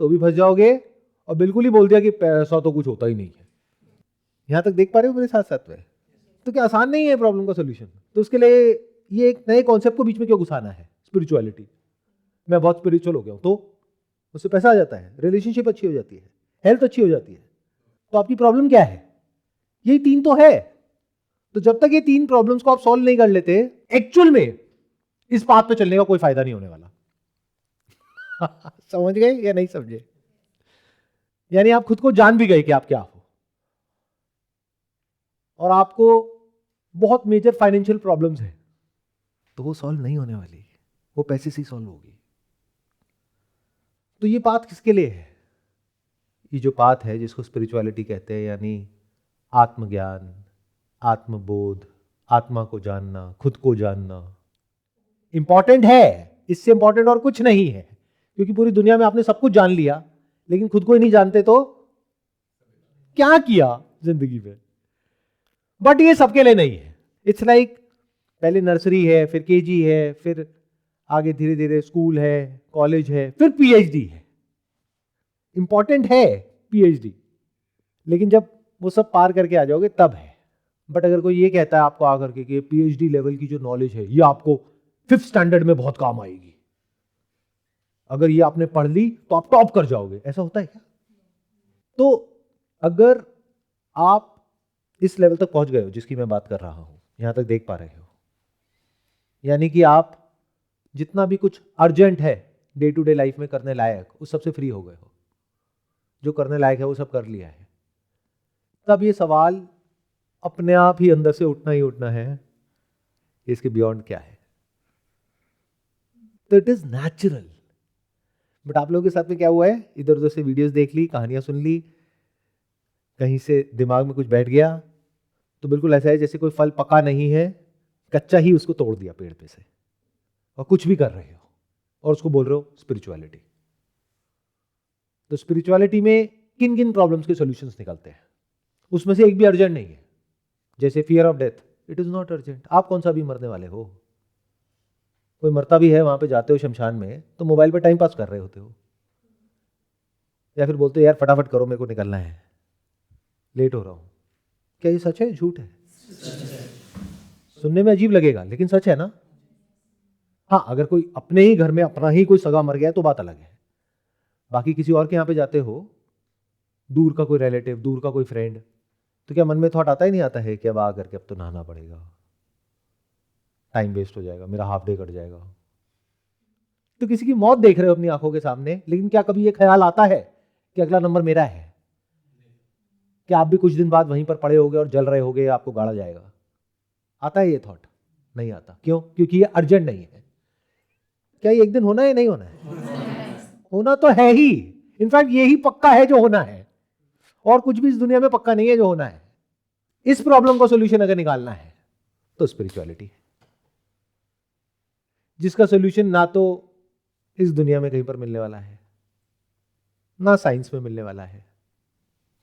भी फंस जाओगे, और बिल्कुल ही बोल दिया कि पैसा तो कुछ होता ही नहीं है। यहां तक देख पा रहे हो मेरे साथ साथ में? तो क्या आसान नहीं है प्रॉब्लम का सोल्यूशन? तो उसके लिए ये एक नए कॉन्सेप्ट को बीच में क्यों घुसाना है? स्पिरिचुअलिटी। मैं बहुत स्पिरिचुअल हो गया हूं तो उससे पैसा आ जाता है, रिलेशनशिप अच्छी हो जाती है, हेल्थ अच्छी हो जाती है। तो आपकी प्रॉब्लम क्या है? यही 3 तो है। तो जब तक ये 3 प्रॉब्लम्स को आप सॉल्व नहीं कर लेते, एक्चुअल में इस पाथ पे चलने का कोई फायदा नहीं होने वाला। समझ गए या नहीं समझे? यानी आप खुद को जान भी गए कि आप क्या हो, और आपको बहुत मेजर फाइनेंशियल प्रॉब्लम्स है, तो वो सॉल्व नहीं होने वाली, वो पैसे से ही सॉल्व होगी। तो ये पाथ किसके लिए है? ये जो पाथ है जिसको स्पिरिचुअलिटी कहते हैं, यानी आत्मज्ञान, आत्मबोध, आत्मा को जानना, खुद को जानना, इंपॉर्टेंट है। इससे इंपॉर्टेंट और कुछ नहीं है, क्योंकि पूरी दुनिया में आपने सब कुछ जान लिया, लेकिन खुद को ही नहीं जानते तो क्या किया जिंदगी में? बट ये सबके लिए नहीं है। इट्स लाइक पहले नर्सरी है, फिर केजी है, फिर आगे धीरे धीरे स्कूल है, कॉलेज है, फिर पीएचडी है। इंपॉर्टेंट है पीएचडी, लेकिन जब वो सब पार करके आ जाओगे तब है। बट अगर कोई ये कहता है आपको आकर के कि पीएचडी लेवल की जो नॉलेज है ये आपको 5th स्टैंडर्ड में बहुत काम आएगी, अगर ये आपने पढ़ ली तो आप टॉप कर जाओगे, ऐसा होता है क्या? तो अगर आप इस लेवल तक पहुंच गए हो जिसकी मैं बात कर रहा हूं, यहां तक देख पा रहे हो, यानी कि आप जितना भी कुछ अर्जेंट है डे टू डे लाइफ में करने लायक, उस सबसे फ्री हो गए हो। जो करने लायक है वो सब कर लिया है। तब ये सवाल अपने आप ही अंदर से उठना ही उठना है, इसके बियॉन्ड क्या है? तो इट इज नेचुरल। बट आप लोगों के साथ में क्या हुआ है? इधर उधर से वीडियोस देख ली, कहानियां सुन ली, कहीं से दिमाग में कुछ बैठ गया, तो बिल्कुल ऐसा है जैसे कोई फल पका नहीं है, कच्चा ही उसको तोड़ दिया पेड़ पे से, और कुछ भी कर रहे हो और उसको बोल रहे हो स्पिरिचुअलिटी। तो स्पिरिचुअलिटी में किन किन प्रॉब्लम्स के सॉल्यूशंस निकलते हैं? उसमें से एक भी अर्जेंट नहीं है। जैसे fear of death, it is not urgent. आप कौन सा भी मरने वाले हो? कोई मरता भी है, वहां पे जाते हो शमशान में तो मोबाइल पे टाइम पास कर रहे होते हो, या फिर बोलते हो यार फटाफट करो मेरे को निकलना है, लेट हो रहा हूं। क्या ये सच है झूठ है? सुनने में अजीब लगेगा लेकिन सच है ना। हाँ, अगर कोई अपने ही घर में अपना ही कोई सगा मर गया तो बात अलग है। बाकी किसी और के यहाँ पे जाते हो, दूर का कोई रिलेटिव, दूर का कोई फ्रेंड, तो क्या मन में थॉट आता ही नहीं आता है कि अब आ करके अब तो नहाना पड़ेगा, टाइम वेस्ट हो जाएगा, मेरा हाफ डे कट जाएगा। तो किसी की मौत देख रहे हो अपनी आंखों के सामने, लेकिन क्या कभी ये ख्याल आता है कि अगला नंबर मेरा है? क्या आप भी कुछ दिन बाद वहीं पर पड़े होगे और जल रहे होगे, आपको गाड़ा जाएगा? आता है ये थॉट? नहीं आता। क्यों? क्योंकि ये अर्जेंट नहीं है। क्या ये एक दिन होना है? नहीं होना है? होना तो है ही। इनफैक्ट यही पक्का है जो होना है, और कुछ भी इस दुनिया में पक्का नहीं है जो होना है। इस प्रॉब्लम का सॉल्यूशन अगर निकालना है तो स्पिरिचुअलिटी है, जिसका सॉल्यूशन ना तो इस दुनिया में कहीं पर मिलने वाला है, ना साइंस में मिलने वाला है,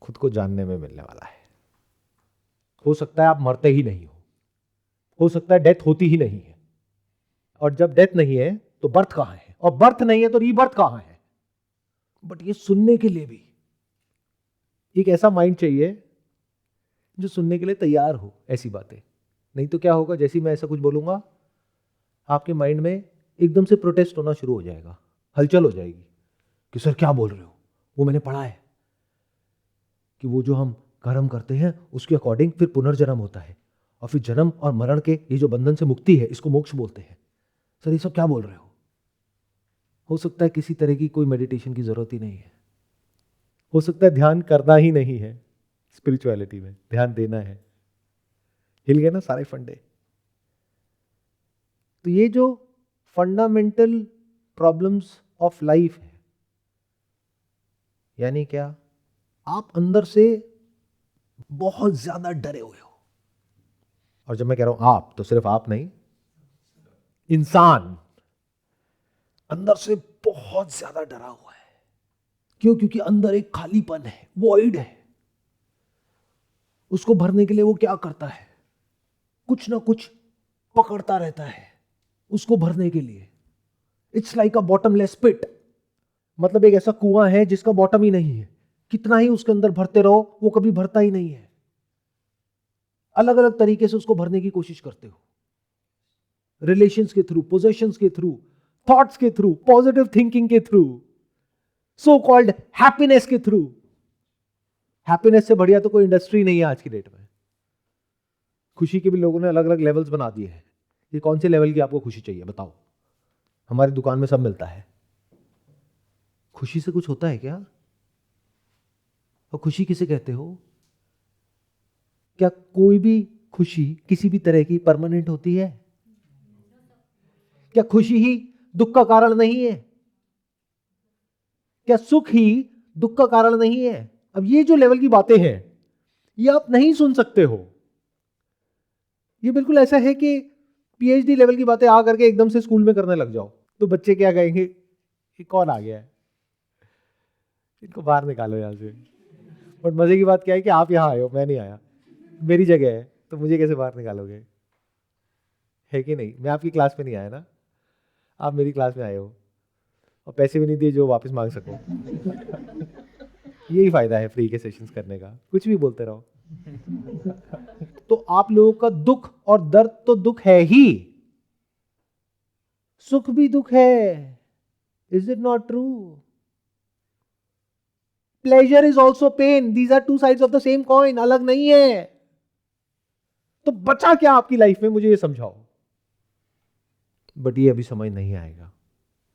खुद को जानने में मिलने वाला है। हो सकता है आप मरते ही नहीं हो सकता है डेथ होती ही नहीं है, और जब डेथ नहीं है तो बर्थ कहां है, और बर्थ नहीं है तो रीबर्थ कहां है? बट ये सुनने के लिए भी एक ऐसा माइंड चाहिए जो सुनने के लिए तैयार हो ऐसी बातें। नहीं तो क्या होगा, जैसे ही मैं ऐसा कुछ बोलूंगा आपके माइंड में एकदम से प्रोटेस्ट होना शुरू हो जाएगा, हलचल हो जाएगी कि सर क्या बोल रहे हो। वो मैंने पढ़ा है कि वो जो हम कर्म करते हैं उसके अकॉर्डिंग फिर पुनर्जन्म होता है, और फिर जन्म और मरण के ये जो बंधन से मुक्ति है इसको मोक्ष बोलते हैं। सर ये सब क्या बोल रहे हो सकता है किसी तरह की कोई मेडिटेशन की जरूरत ही नहीं है, हो सकता है ध्यान करना ही नहीं है, स्पिरिचुअलिटी में ध्यान देना है। हिल गए ना सारे फंडे। तो ये जो फंडामेंटल प्रॉब्लम्स ऑफ लाइफ है, यानी क्या, आप अंदर से बहुत ज्यादा डरे हुए हो। और जब मैं कह रहा हूं आप, तो सिर्फ आप नहीं, इंसान अंदर से बहुत ज्यादा डरा हुआ है। क्यों? क्योंकि अंदर एक खालीपन है, वॉइड है। उसको भरने के लिए वो क्या करता है, कुछ ना कुछ पकड़ता रहता है उसको भरने के लिए। इट्स लाइक अ बॉटमलेस पिट, मतलब एक ऐसा कुआं है जिसका बॉटम ही नहीं है। कितना ही उसके अंदर भरते रहो वो कभी भरता ही नहीं है। अलग अलग तरीके से उसको भरने की कोशिश करते हो, रिलेशंस के थ्रू, पोजेशंस के थ्रू, थॉट्स के थ्रू, पॉजिटिव थिंकिंग के थ्रू, सो कॉल्ड हैप्पीनेस के थ्रू। हैप्पीनेस से बढ़िया तो कोई इंडस्ट्री नहीं है आज की डेट में। खुशी के भी लोगों ने अलग अलग लेवल्स बना दिए हैं। ये कौन से लेवल की आपको खुशी चाहिए बताओ? हमारी दुकान में सब मिलता है। खुशी से कुछ होता है क्या? और खुशी किसे कहते हो? क्या कोई भी खुशी किसी भी तरह की परमानेंट होती है? क्या खुशी ही दुख का कारण नहीं है? क्या सुख ही दुख का कारण नहीं है? अब ये जो लेवल की बातें हैं ये आप नहीं सुन सकते हो। ये बिल्कुल ऐसा है कि पीएचडी लेवल की बातें आ करके एकदम से स्कूल में करने लग जाओ तो बच्चे क्या कहेंगे, ये कौन आ गया है, इनको बाहर निकालो यहां से। बट मजे की बात क्या है कि आप यहां आए हो, मैं नहीं आया, मेरी जगह है, तो मुझे कैसे बाहर निकालोगे? है कि नहीं? मैं आपकी क्लास में नहीं आया ना, आप मेरी क्लास में आए हो और पैसे भी नहीं दिए जो वापस मांग सको। यही फायदा है फ्री के सेशंस करने का, कुछ भी बोलते रहो। तो आप लोगों का दुख और दर्द तो दुख है ही, सुख भी दुख है। Is it not true? Pleasure is also pain, these are two sides of the same coin, अलग नहीं है। तो बचा क्या आपकी लाइफ में, मुझे ये समझाओ। बट ये अभी समझ नहीं आएगा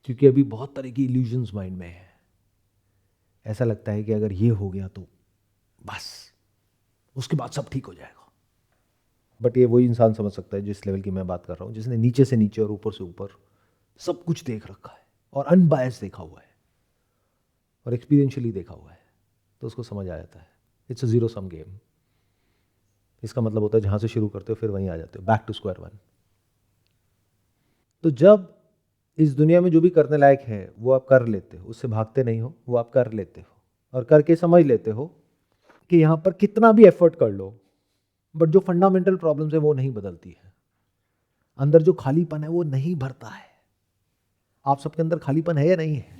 क्योंकि अभी बहुत तरह की इल्यूजन्स माइंड में है। ऐसा लगता है कि अगर ये हो गया तो बस उसके बाद सब ठीक हो जाएगा। बट ये वही इंसान समझ सकता है जिस लेवल की मैं बात कर रहा हूं, जिसने नीचे से नीचे और ऊपर से ऊपर सब कुछ देख रखा है और अनबायस देखा हुआ है और एक्सपीरियंशियली देखा हुआ है, तो उसको समझ आ जाता है। It's a zero sum game. इसका मतलब होता है जहां से शुरू करते हो फिर वहीं आ जाते हो, बैक टू स्क्वायर वन। तो जब इस दुनिया में जो भी करने लायक है वो आप कर लेते हो, उससे भागते नहीं हो, वो आप कर लेते हो और करके समझ लेते हो कि यहां पर कितना भी एफर्ट कर लो बट जो फंडामेंटल प्रॉब्लम्स है वो नहीं बदलती है। अंदर जो खालीपन है वो नहीं भरता है। आप सबके अंदर खालीपन है या नहीं है?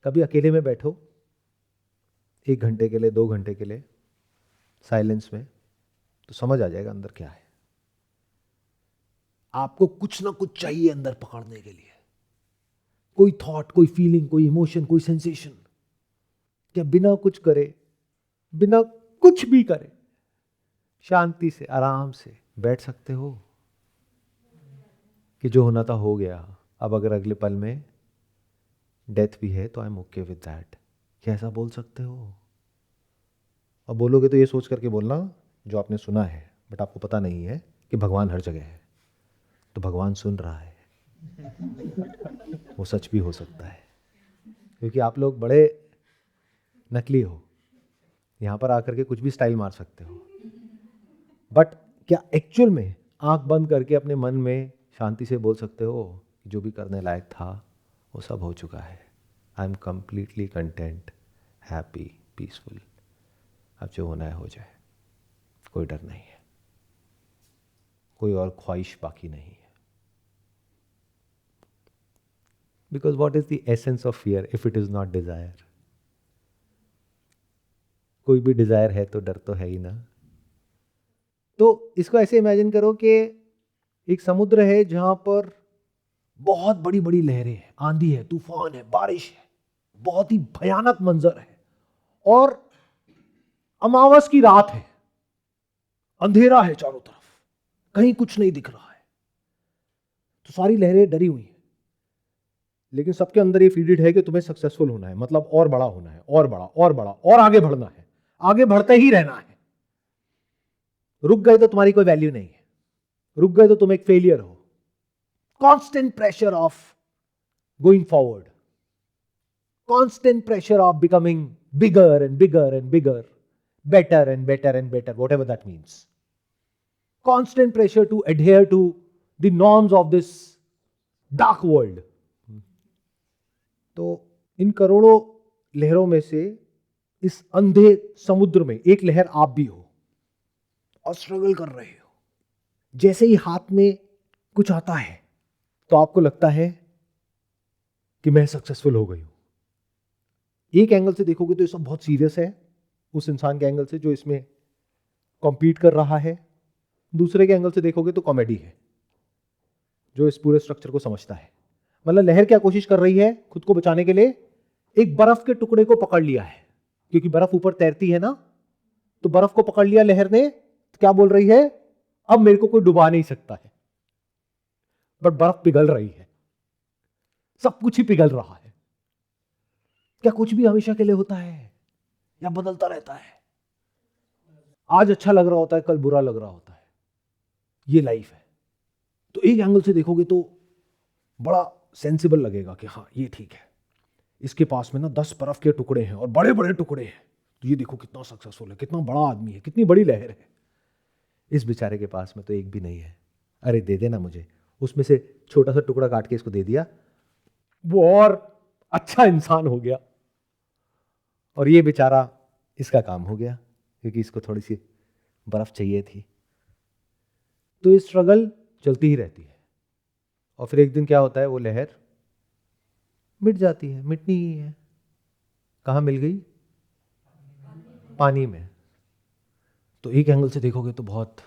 कभी अकेले में बैठो 1 घंटे के लिए, 2 घंटे के लिए साइलेंस में, तो समझ आ जाएगा अंदर क्या है। आपको कुछ ना कुछ चाहिए अंदर पकड़ने के लिए, कोई थॉट, कोई फीलिंग, कोई इमोशन, कोई सेंसेशन। क्या बिना कुछ करे, बिना कुछ भी करे, शांति से आराम से बैठ सकते हो कि जो होना था हो गया, अब अगर अगले पल में डेथ भी है तो I am okay with that? क्या ऐसा बोल सकते हो? और बोलोगे तो ये सोच करके बोलना जो आपने सुना है बट आपको पता नहीं है कि भगवान हर जगह है। तो भगवान सुन रहा है, वो सच भी हो सकता है, क्योंकि आप लोग बड़े नकली हो। यहां पर आकर के कुछ भी स्टाइल मार सकते हो, बट क्या एक्चुअल में आंख बंद करके अपने मन में शांति से बोल सकते हो जो भी करने लायक था वो सब हो चुका है, I am completely content, happy, peaceful, अब जो होना है हो जाए, कोई डर नहीं है, कोई और ख्वाहिश बाकी नहीं है। Because what is the essence of fear if it is not Dzire? कोई भी डिजायर है तो डर तो है ही ना। तो इसको ऐसे इमेजिन करो कि एक समुद्र है जहां पर बहुत बड़ी बड़ी लहरें हैं, आंधी है, तूफान है, बारिश है, बहुत ही भयानक मंजर है, और अमावस की रात है, अंधेरा है चारों तरफ, कहीं कुछ नहीं दिख रहा है। तो सारी लहरें डरी हुई हैं, लेकिन सबके अंदर ये फीडेड है कि तुम्हें सक्सेसफुल होना है, मतलब और बड़ा होना है, और बड़ा और बड़ा, और आगे बढ़ना है, आगे बढ़ते ही रहना है। रुक गए तो तुम्हारी कोई वैल्यू नहीं है, रुक गए तो तुम एक फेलियर हो। Constant pressure of going forward, constant pressure of becoming bigger and bigger and bigger, better and better and better, whatever that means. Constant pressure to adhere to the norms of this dark world. तो इन करोड़ों लहरों में से इस अंधे समुद्र में एक लहर आप भी हो और स्ट्रगल कर रहे हो। जैसे ही हाथ में कुछ आता है तो आपको लगता है कि मैं सक्सेसफुल हो गई हूं। एक एंगल से देखोगे तो ये सब बहुत सीरियस है, उस इंसान के एंगल से जो इसमें कॉम्पीट कर रहा है। दूसरे के एंगल से देखोगे तो कॉमेडी है, जो इस पूरे स्ट्रक्चर को समझता है। मतलब लहर क्या कोशिश कर रही है खुद को बचाने के लिए? एक बर्फ के टुकड़े को पकड़ लिया है, क्योंकि बर्फ ऊपर तैरती है ना, तो बर्फ को पकड़ लिया लहर ने। तो क्या बोल रही है? अब मेरे को कोई डुबा नहीं सकता है। बट बर्फ पिघल रही है, सब कुछ ही पिघल रहा है। क्या कुछ भी हमेशा के लिए होता है या बदलता रहता है? आज अच्छा लग रहा होता है, कल बुरा लग रहा होता है। ये लाइफ है। तो एक एंगल से देखोगे तो बड़ा सेंसिबल लगेगा कि हाँ ये ठीक है, इसके पास में ना 10 बर्फ के टुकड़े हैं और बड़े बड़े टुकड़े हैं, तो ये देखो कितना सक्सेसफुल है, कितना बड़ा आदमी है, कितनी बड़ी लहर है। इस बेचारे के पास में तो एक भी नहीं है। अरे दे देना मुझे। उसमें से छोटा सा टुकड़ा काट के इसको दे दिया, वो और अच्छा इंसान हो गया, और ये बेचारा, इसका काम हो गया, क्योंकि इसको थोड़ी सी बर्फ चाहिए थी। तो ये स्ट्रगल चलती ही रहती है, और फिर एक दिन क्या होता है, वो लहर मिट जाती है। मिटनी ही है। कहाँ मिल गई? पानी में। तो एक एंगल से देखोगे तो बहुत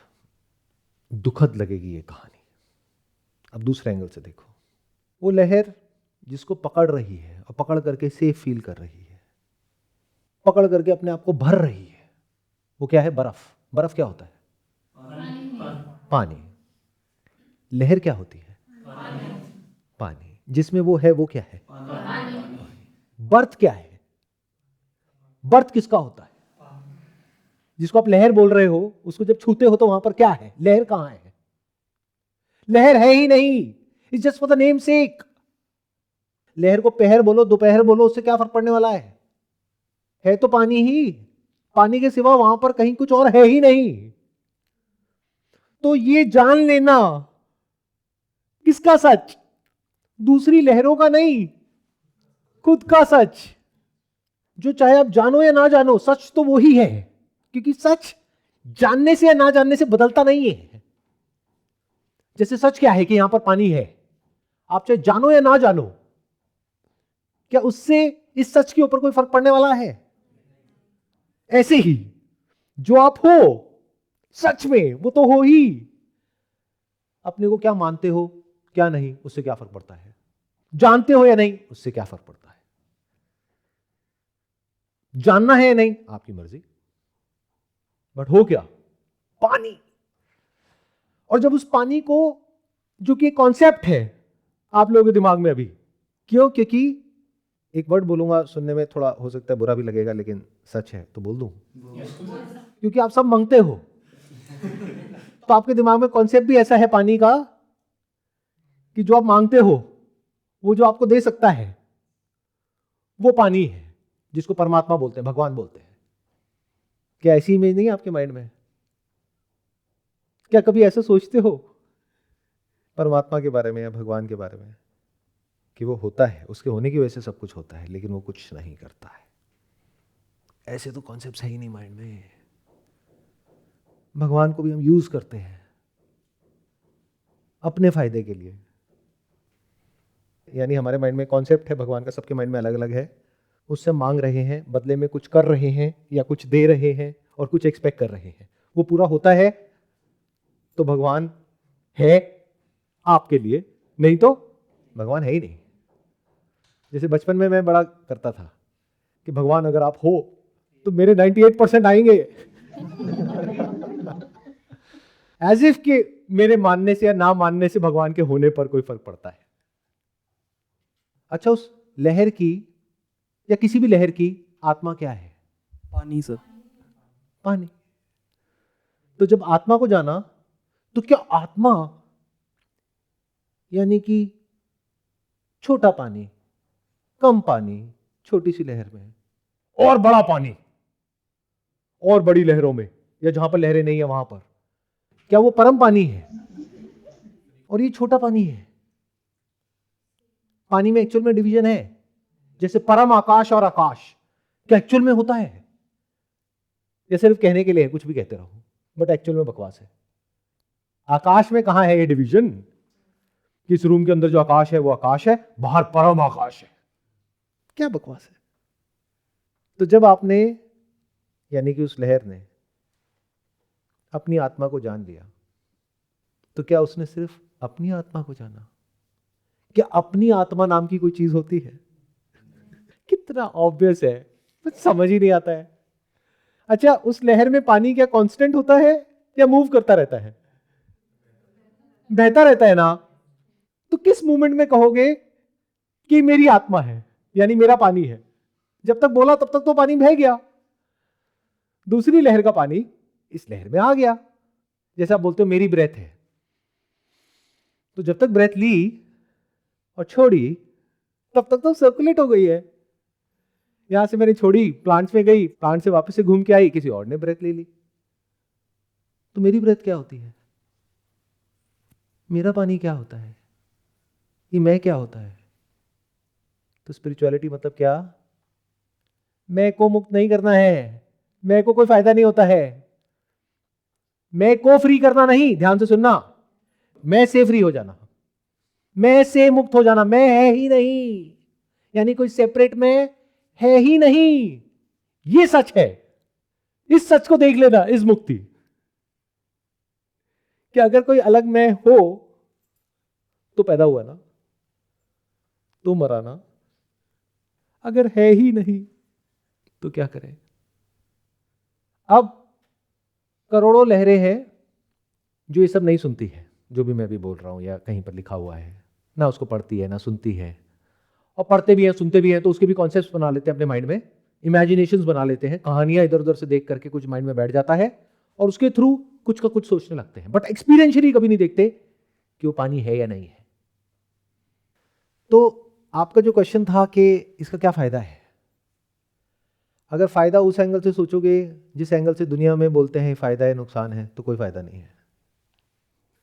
दुखद लगेगी ये कहानी। अब दूसरे एंगल से देखो, वो लहर जिसको पकड़ रही है और पकड़ करके सेफ फील कर रही है, पकड़ करके अपने आप को भर रही है, वो क्या है? बर्फ। बर्फ क्या होता है? पानी। लहर क्या होती है? पानी। जिसमें वो है वो क्या है? बर्थ क्या है? बर्थ किसका होता है? जिसको आप लहर बोल रहे हो, उसको जब छूते हो तो वहां पर क्या है? लहर कहां है? लहर है ही नहीं। It's just for the name सेक। लहर को पहर बोलो, दोपहर बोलो, उससे क्या फर्क पड़ने वाला है तो पानी ही। पानी के सिवा वहां पर कहीं कुछ और है ही नहीं। तो ये जान लेना, किसका सच? दूसरी लहरों का नहीं, खुद का सच। जो चाहे आप जानो या ना जानो, सच तो वो ही है, क्योंकि सच जानने से या ना जानने से बदलता नहीं है। जैसे सच क्या है कि यहां पर पानी है, आप चाहे जानो या ना जानो, क्या उससे इस सच के ऊपर कोई फर्क पड़ने वाला है? ऐसे ही जो आप हो सच में, वो तो हो ही। अपने को क्या मानते हो क्या नहीं, उससे क्या फर्क पड़ता है? जानते हो या नहीं, उससे क्या फर्क पड़ता है? जानना है या नहीं, आपकी मर्जी। बट हो क्या? पानी। और जब उस पानी को, जो कि कॉन्सेप्ट है आप लोगों के दिमाग में अभी, क्यों? क्योंकि एक वर्ड बोलूंगा, सुनने में थोड़ा हो सकता है बुरा भी लगेगा, लेकिन सच है तो बोल दूं। क्योंकि आप सब मांगते हो, तो आपके दिमाग में कॉन्सेप्ट भी ऐसा है पानी का कि जो आप मांगते हो, वो जो आपको दे सकता है वो पानी है, जिसको परमात्मा बोलते हैं, भगवान बोलते हैं। क्या ऐसी इमेज नहीं है आपके माइंड में? क्या कभी ऐसा सोचते हो परमात्मा के बारे में या भगवान के बारे में कि वो होता है, उसके होने की वजह से सब कुछ होता है, लेकिन वो कुछ नहीं करता है? ऐसे तो कॉन्सेप्ट है ही नहीं माइंड में। भगवान को भी हम यूज करते हैं अपने फायदे के लिए। यानी हमारे माइंड में कॉन्सेप्ट है भगवान का, सबके माइंड में अलग अलग है, उससे मांग रहे हैं, बदले में कुछ कर रहे हैं या कुछ दे रहे हैं और कुछ एक्सपेक्ट कर रहे हैं, वो पूरा होता है तो भगवान है आपके लिए, नहीं तो भगवान है ही नहीं। जैसे बचपन में मैं बड़ा करता था कि भगवान अगर आप हो तो मेरे 98% आएंगे एज इफ कि मेरे मानने से या ना मानने से भगवान के होने पर कोई फर्क पड़ता है। अच्छा, उस लहर की या किसी भी लहर की आत्मा क्या है? पानी सर। पानी। तो जब आत्मा को जाना तो क्या आत्मा यानी कि छोटा पानी, कम पानी, छोटी सी लहर में, और बड़ा पानी और बड़ी लहरों में, या जहां पर लहरें नहीं है वहां पर, क्या वो परम पानी है और ये छोटा पानी है? पानी में एक्चुअल में डिवीजन है, जैसे परम आकाश और आकाश, क्या एक्चुअल में होता है? ये सिर्फ कहने के लिए है, कुछ भी कहते रहो, बट एक्चुअल में बकवास है। आकाश में कहां है ये डिवीजन? किस रूम के अंदर जो आकाश है वो आकाश है, बाहर परम आकाश है, क्या बकवास है। तो जब आपने यानी कि उस लहर ने अपनी आत्मा को जान लिया, तो क्या उसने सिर्फ अपनी आत्मा को जाना? क्या अपनी आत्मा नाम की कोई चीज होती है? कितना ऑब्वियस है, कुछ समझ ही नहीं आता है। अच्छा, उस लहर में पानी क्या कांस्टेंट होता है या मूव करता रहता है? बहता रहता है ना। तो किस मोमेंट में कहोगे कि मेरी आत्मा है यानी मेरा पानी है? जब तक बोला तब तक तो पानी बह गया, दूसरी लहर का पानी इस लहर में आ गया। जैसे आप बोलते हो मेरी ब्रेथ है, तो जब तक ब्रेथ ली और छोड़ी तब तक तो सर्कुलेट हो गई है। यहां से मैंने छोड़ी, प्लांट्स में गई, प्लांट से वापस से घूम के आई, किसी और ने ब्रेथ ले ली। तो मेरी ब्रेथ क्या होती है? मेरा पानी क्या होता है? ये मैं क्या होता है? तो स्पिरिचुअलिटी मतलब क्या? मैं को मुक्त नहीं करना है, मैं को कोई फायदा नहीं होता है, मैं को फ्री करना नहीं, ध्यान से सुनना, मैं से फ्री हो जाना, मैं से मुक्त हो जाना। मैं है ही नहीं, यानी कोई सेपरेट में है ही नहीं, ये सच है। इस सच को देख लेना, इस मुक्ति कि अगर कोई अलग मैं हो तो पैदा हुआ ना, तो मरा ना, अगर है ही नहीं तो क्या करें? अब करोड़ों लहरें हैं जो ये सब नहीं सुनती है, जो भी मैं भी बोल रहा हूं या कहीं पर लिखा हुआ है, ना उसको पढ़ती है ना सुनती है, और पढ़ते भी हैं सुनते भी हैं तो उसके भी कॉन्सेप्ट्स बना लेते हैं अपने माइंड में, इमेजिनेशंस बना लेते हैं, कहानियां इधर उधर से देख करके कुछ माइंड में बैठ जाता है और उसके थ्रू कुछ का कुछ सोचने लगते हैं, बट एक्सपीरियंशियली कभी नहीं देखते कि वो पानी है या नहीं है। तो आपका जो क्वेश्चन था कि इसका क्या फायदा है, अगर फायदा उस एंगल से सोचोगे जिस एंगल से दुनिया में बोलते हैं फायदा है नुकसान है, तो कोई फायदा नहीं है।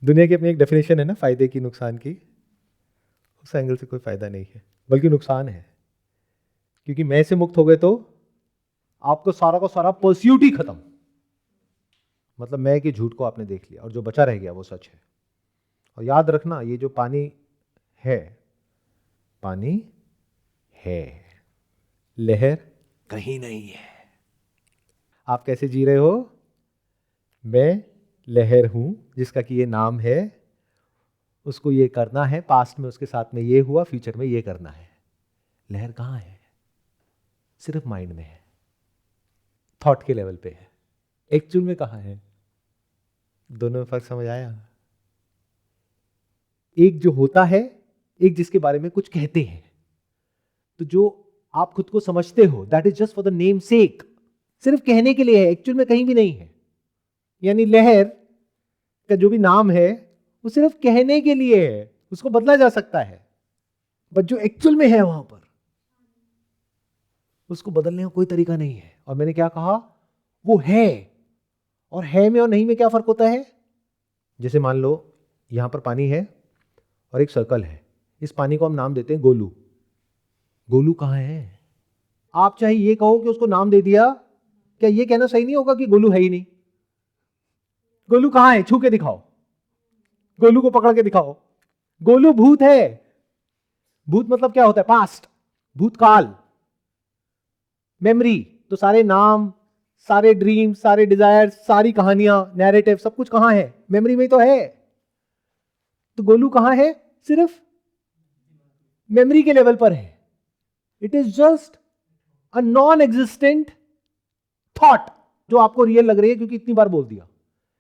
दुनिया की अपनी एक डेफिनेशन है ना फायदे की नुकसान की, उस एंगल से कोई फायदा नहीं है बल्कि नुकसान है, क्योंकि मैं से मुक्त हो गए तो आपको सारा का सारा परस्यूट ही खत्म, मतलब मैं के झूठ को आपने देख लिया और जो बचा रह गया वो सच है। और याद रखना, ये जो पानी है, पानी है, लहर कहीं नहीं है। आप कैसे जी रहे हो? मैं लहर हूं जिसका कि ये नाम है, उसको ये करना है, पास्ट में उसके साथ में ये हुआ, फ्यूचर में ये करना है। लहर कहां है? सिर्फ माइंड में है, थॉट के लेवल पे है। एक्चुअल में कहां है? दोनों में फर्क समझ आया? एक जो होता है, एक जिसके बारे में कुछ कहते हैं। तो जो आप खुद को समझते हो that is just for the name सेक, सिर्फ कहने के लिए है, एक्चुअल में कहीं भी नहीं है। यानी लहर का जो भी नाम है वो सिर्फ कहने के लिए है, उसको बदला जा सकता है, बट जो एक्चुअल में है वहां पर उसको बदलने का कोई तरीका नहीं है। और मैंने क्या कहा? वो है, और है में और नहीं में क्या फर्क होता है? जैसे मान लो यहां पर पानी है और एक सर्कल है, इस पानी को हम नाम देते हैं गोलू। गोलू कहां है? आप चाहे ये कहो कि उसको नाम दे दिया, क्या ये कहना सही नहीं होगा कि गोलू है ही नहीं? गोलू कहां है? छू के दिखाओ, गोलू को पकड़ के दिखाओ। गोलू भूत है, भूत मतलब क्या होता है? पास्ट, भूतकाल। मेमोरी तो सारे नाम, सारे ड्रीम, सारे डिजायर, सारी कहानियां, नैरेटिव, सब कुछ कहां है? मेमोरी में तो है। तो गोलू कहां है? सिर्फ मेमोरी के लेवल पर है। It is just a non existent thought जो आपको रियल लग रही है क्योंकि इतनी बार बोल दिया।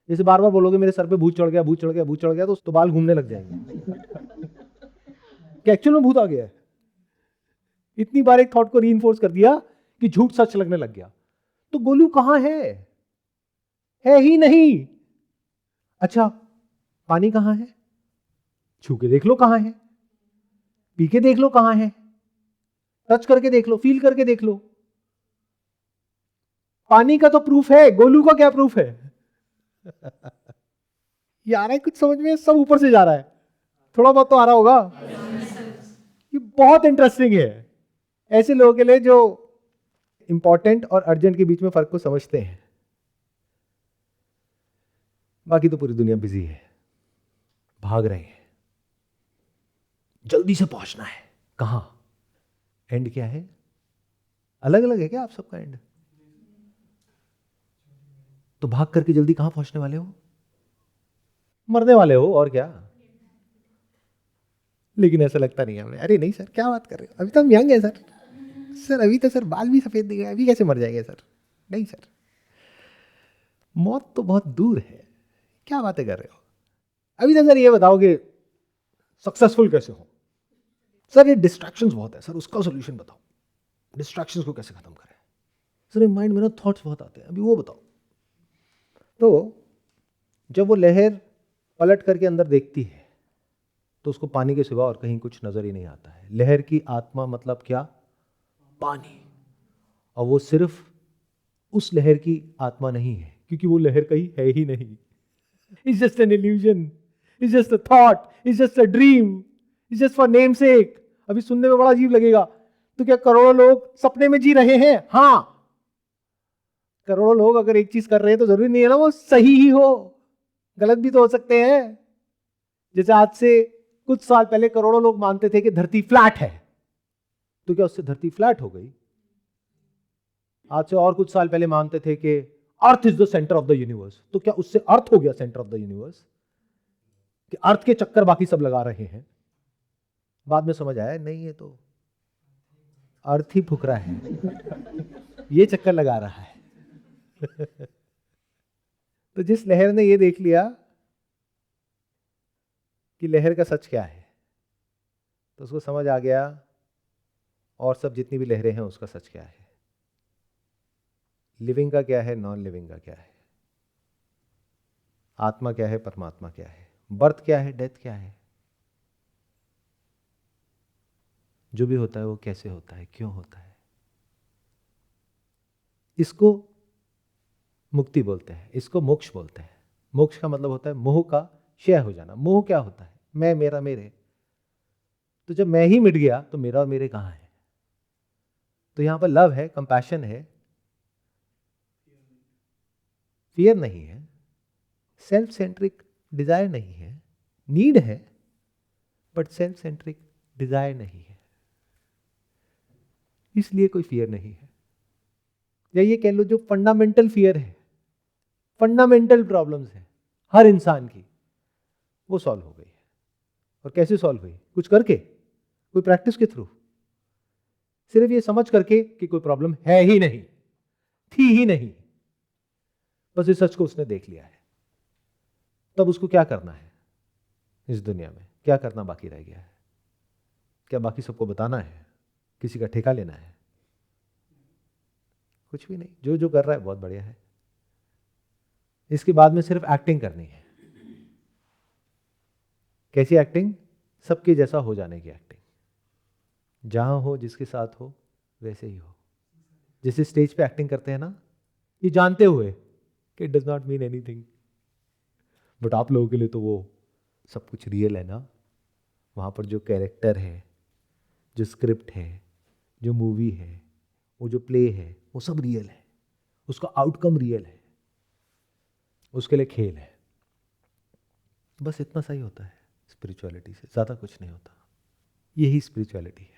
जैसे बार बार बोलोगे मेरे सर पे भूत चढ़ गया, भूत चढ़ गया, भूत चढ़ गया, तो बाल घूमने लग जाएंगे। क्या एक्चुअल में भूत आ गया है? इतनी बार एक थॉट को रीइंफोर्स कर दिया कि झूठ सच लगने लग गया। तो गोलू कहां है ही नहीं। अच्छा, पानी कहां है? छू के देख लो कहां है, पी के देख लो कहां है, टच करके देख लो, फील करके देख लो। पानी का तो प्रूफ है, गोलू का क्या प्रूफ है? ये आ रहा है कुछ समझ में? सब ऊपर से जा रहा है, थोड़ा बहुत तो आ रहा होगा। ये बहुत इंटरेस्टिंग है ऐसे लोगों के लिए जो इंपॉर्टेंट और अर्जेंट के बीच में फर्क को समझते हैं। बाकी तो पूरी दुनिया बिजी है, भाग रहे हैं, जल्दी से पहुंचना है। कहां? एंड क्या है? अलग अलग है क्या आप सबका एंड? तो भाग करके जल्दी कहां पहुंचने वाले हो? मरने वाले हो, और क्या। लेकिन ऐसा लगता नहीं है हमें। अरे नहीं सर, क्या बात कर रहे हो, अभी तो हम यंग है सर। सर अभी तो सर बाल भी सफेद दिख रहे हैं, अभी कैसे मर जाएंगे सर? नहीं सर, मौत तो बहुत दूर है, क्या बातें कर रहे हो। अभी तो सर ये बताओ कि सक्सेसफुल कैसे हो? सर ये डिस्ट्रैक्शंस बहुत है सर, उसका सोल्यूशन बताओ। डिस्ट्रैक्शंस को कैसे खत्म करें? सर माइंड में ना थॉट्स बहुत आते हैं, अभी वो बताओ। तो जब वो लहर पलट करके अंदर देखती है तो उसको पानी के सिवा और कहीं कुछ नजर ही नहीं आता है। लहर की आत्मा मतलब क्या? पानी। और वो सिर्फ उस लहर की आत्मा नहीं है क्योंकि वो लहर कहीं है ही नहीं। It's just an illusion, it's just a thought, it's just a dream, it's just for name सेक। अभी सुनने में बड़ा अजीब लगेगा, तो क्या करोड़ों लोग सपने में जी रहे हैं? हाँ, करोड़ों लोग अगर एक चीज कर रहे हैं तो जरूरी नहीं है ना वो सही ही हो, गलत भी तो हो सकते हैं। जैसे आज से कुछ साल पहले करोड़ों लोग मानते थे कि धरती फ्लैट है, तो क्या उससे धरती फ्लैट हो गई? आज से और कुछ साल पहले मानते थे कि earth is the centre of the universe, तो क्या उससे अर्थ हो गया सेंटर ऑफ द यूनिवर्स? कि अर्थ के चक्कर बाकी सब लगा रहे हैं। बाद में समझ आया नहीं, ये तो अर्थ ही फुकरा है, ये चक्कर लगा रहा है। तो जिस लहर ने ये देख लिया कि लहर का सच क्या है, तो उसको समझ आ गया और सब जितनी भी लहरें हैं उसका सच क्या है। लिविंग का क्या है, नॉन लिविंग का क्या है, आत्मा क्या है, परमात्मा क्या है, बर्थ क्या है, डेथ क्या है, जो भी होता है वो कैसे होता है, क्यों होता है। इसको मुक्ति बोलते हैं, इसको मोक्ष बोलते हैं। मोक्ष का मतलब होता है मोह का क्षय हो जाना। मोह क्या होता है? मैं, मेरा, मेरे। तो जब मैं ही मिट गया तो मेरा और मेरे कहां है? तो यहां पर लव है, कंपैशन है, फियर नहीं है, सेल्फ सेंट्रिक डिजायर नहीं है, नीड है बट सेल्फ सेंट्रिक डिजायर नहीं है, इसलिए कोई फियर नहीं है। या ये कह लो जो फंडामेंटल फियर है, फंडामेंटल प्रॉब्लम्स है हर इंसान की, वो सॉल्व हो गई है। और कैसे सॉल्व हुई? कुछ करके, कोई प्रैक्टिस के थ्रू, सिर्फ ये समझ करके कि कोई प्रॉब्लम है ही नहीं, थी ही नहीं, बस इस सच को उसने देख लिया है। तब उसको क्या करना है इस दुनिया में? क्या करना बाकी रह गया है? क्या बाकी सबको बताना है? किसी का ठेका लेना है? कुछ भी नहीं। जो जो कर रहा है बहुत बढ़िया है। इसके बाद में सिर्फ एक्टिंग करनी है। कैसी एक्टिंग? सबके जैसा हो जाने की एक्टिंग। जहां हो, जिसके साथ हो, वैसे ही हो। जैसे स्टेज पे एक्टिंग करते हैं ना, ये जानते हुए कि it does not mean anything, but आप लोगों के लिए तो वो सब कुछ रियल है ना। वहां पर जो कैरेक्टर है, जो स्क्रिप्ट है, जो मूवी है, वो जो प्ले है, वो सब रियल है, उसका आउटकम रियल है, उसके लिए खेल है। बस इतना सही होता है स्पिरिचुअलिटी से, ज्यादा कुछ नहीं होता। यही स्पिरिचुअलिटी है।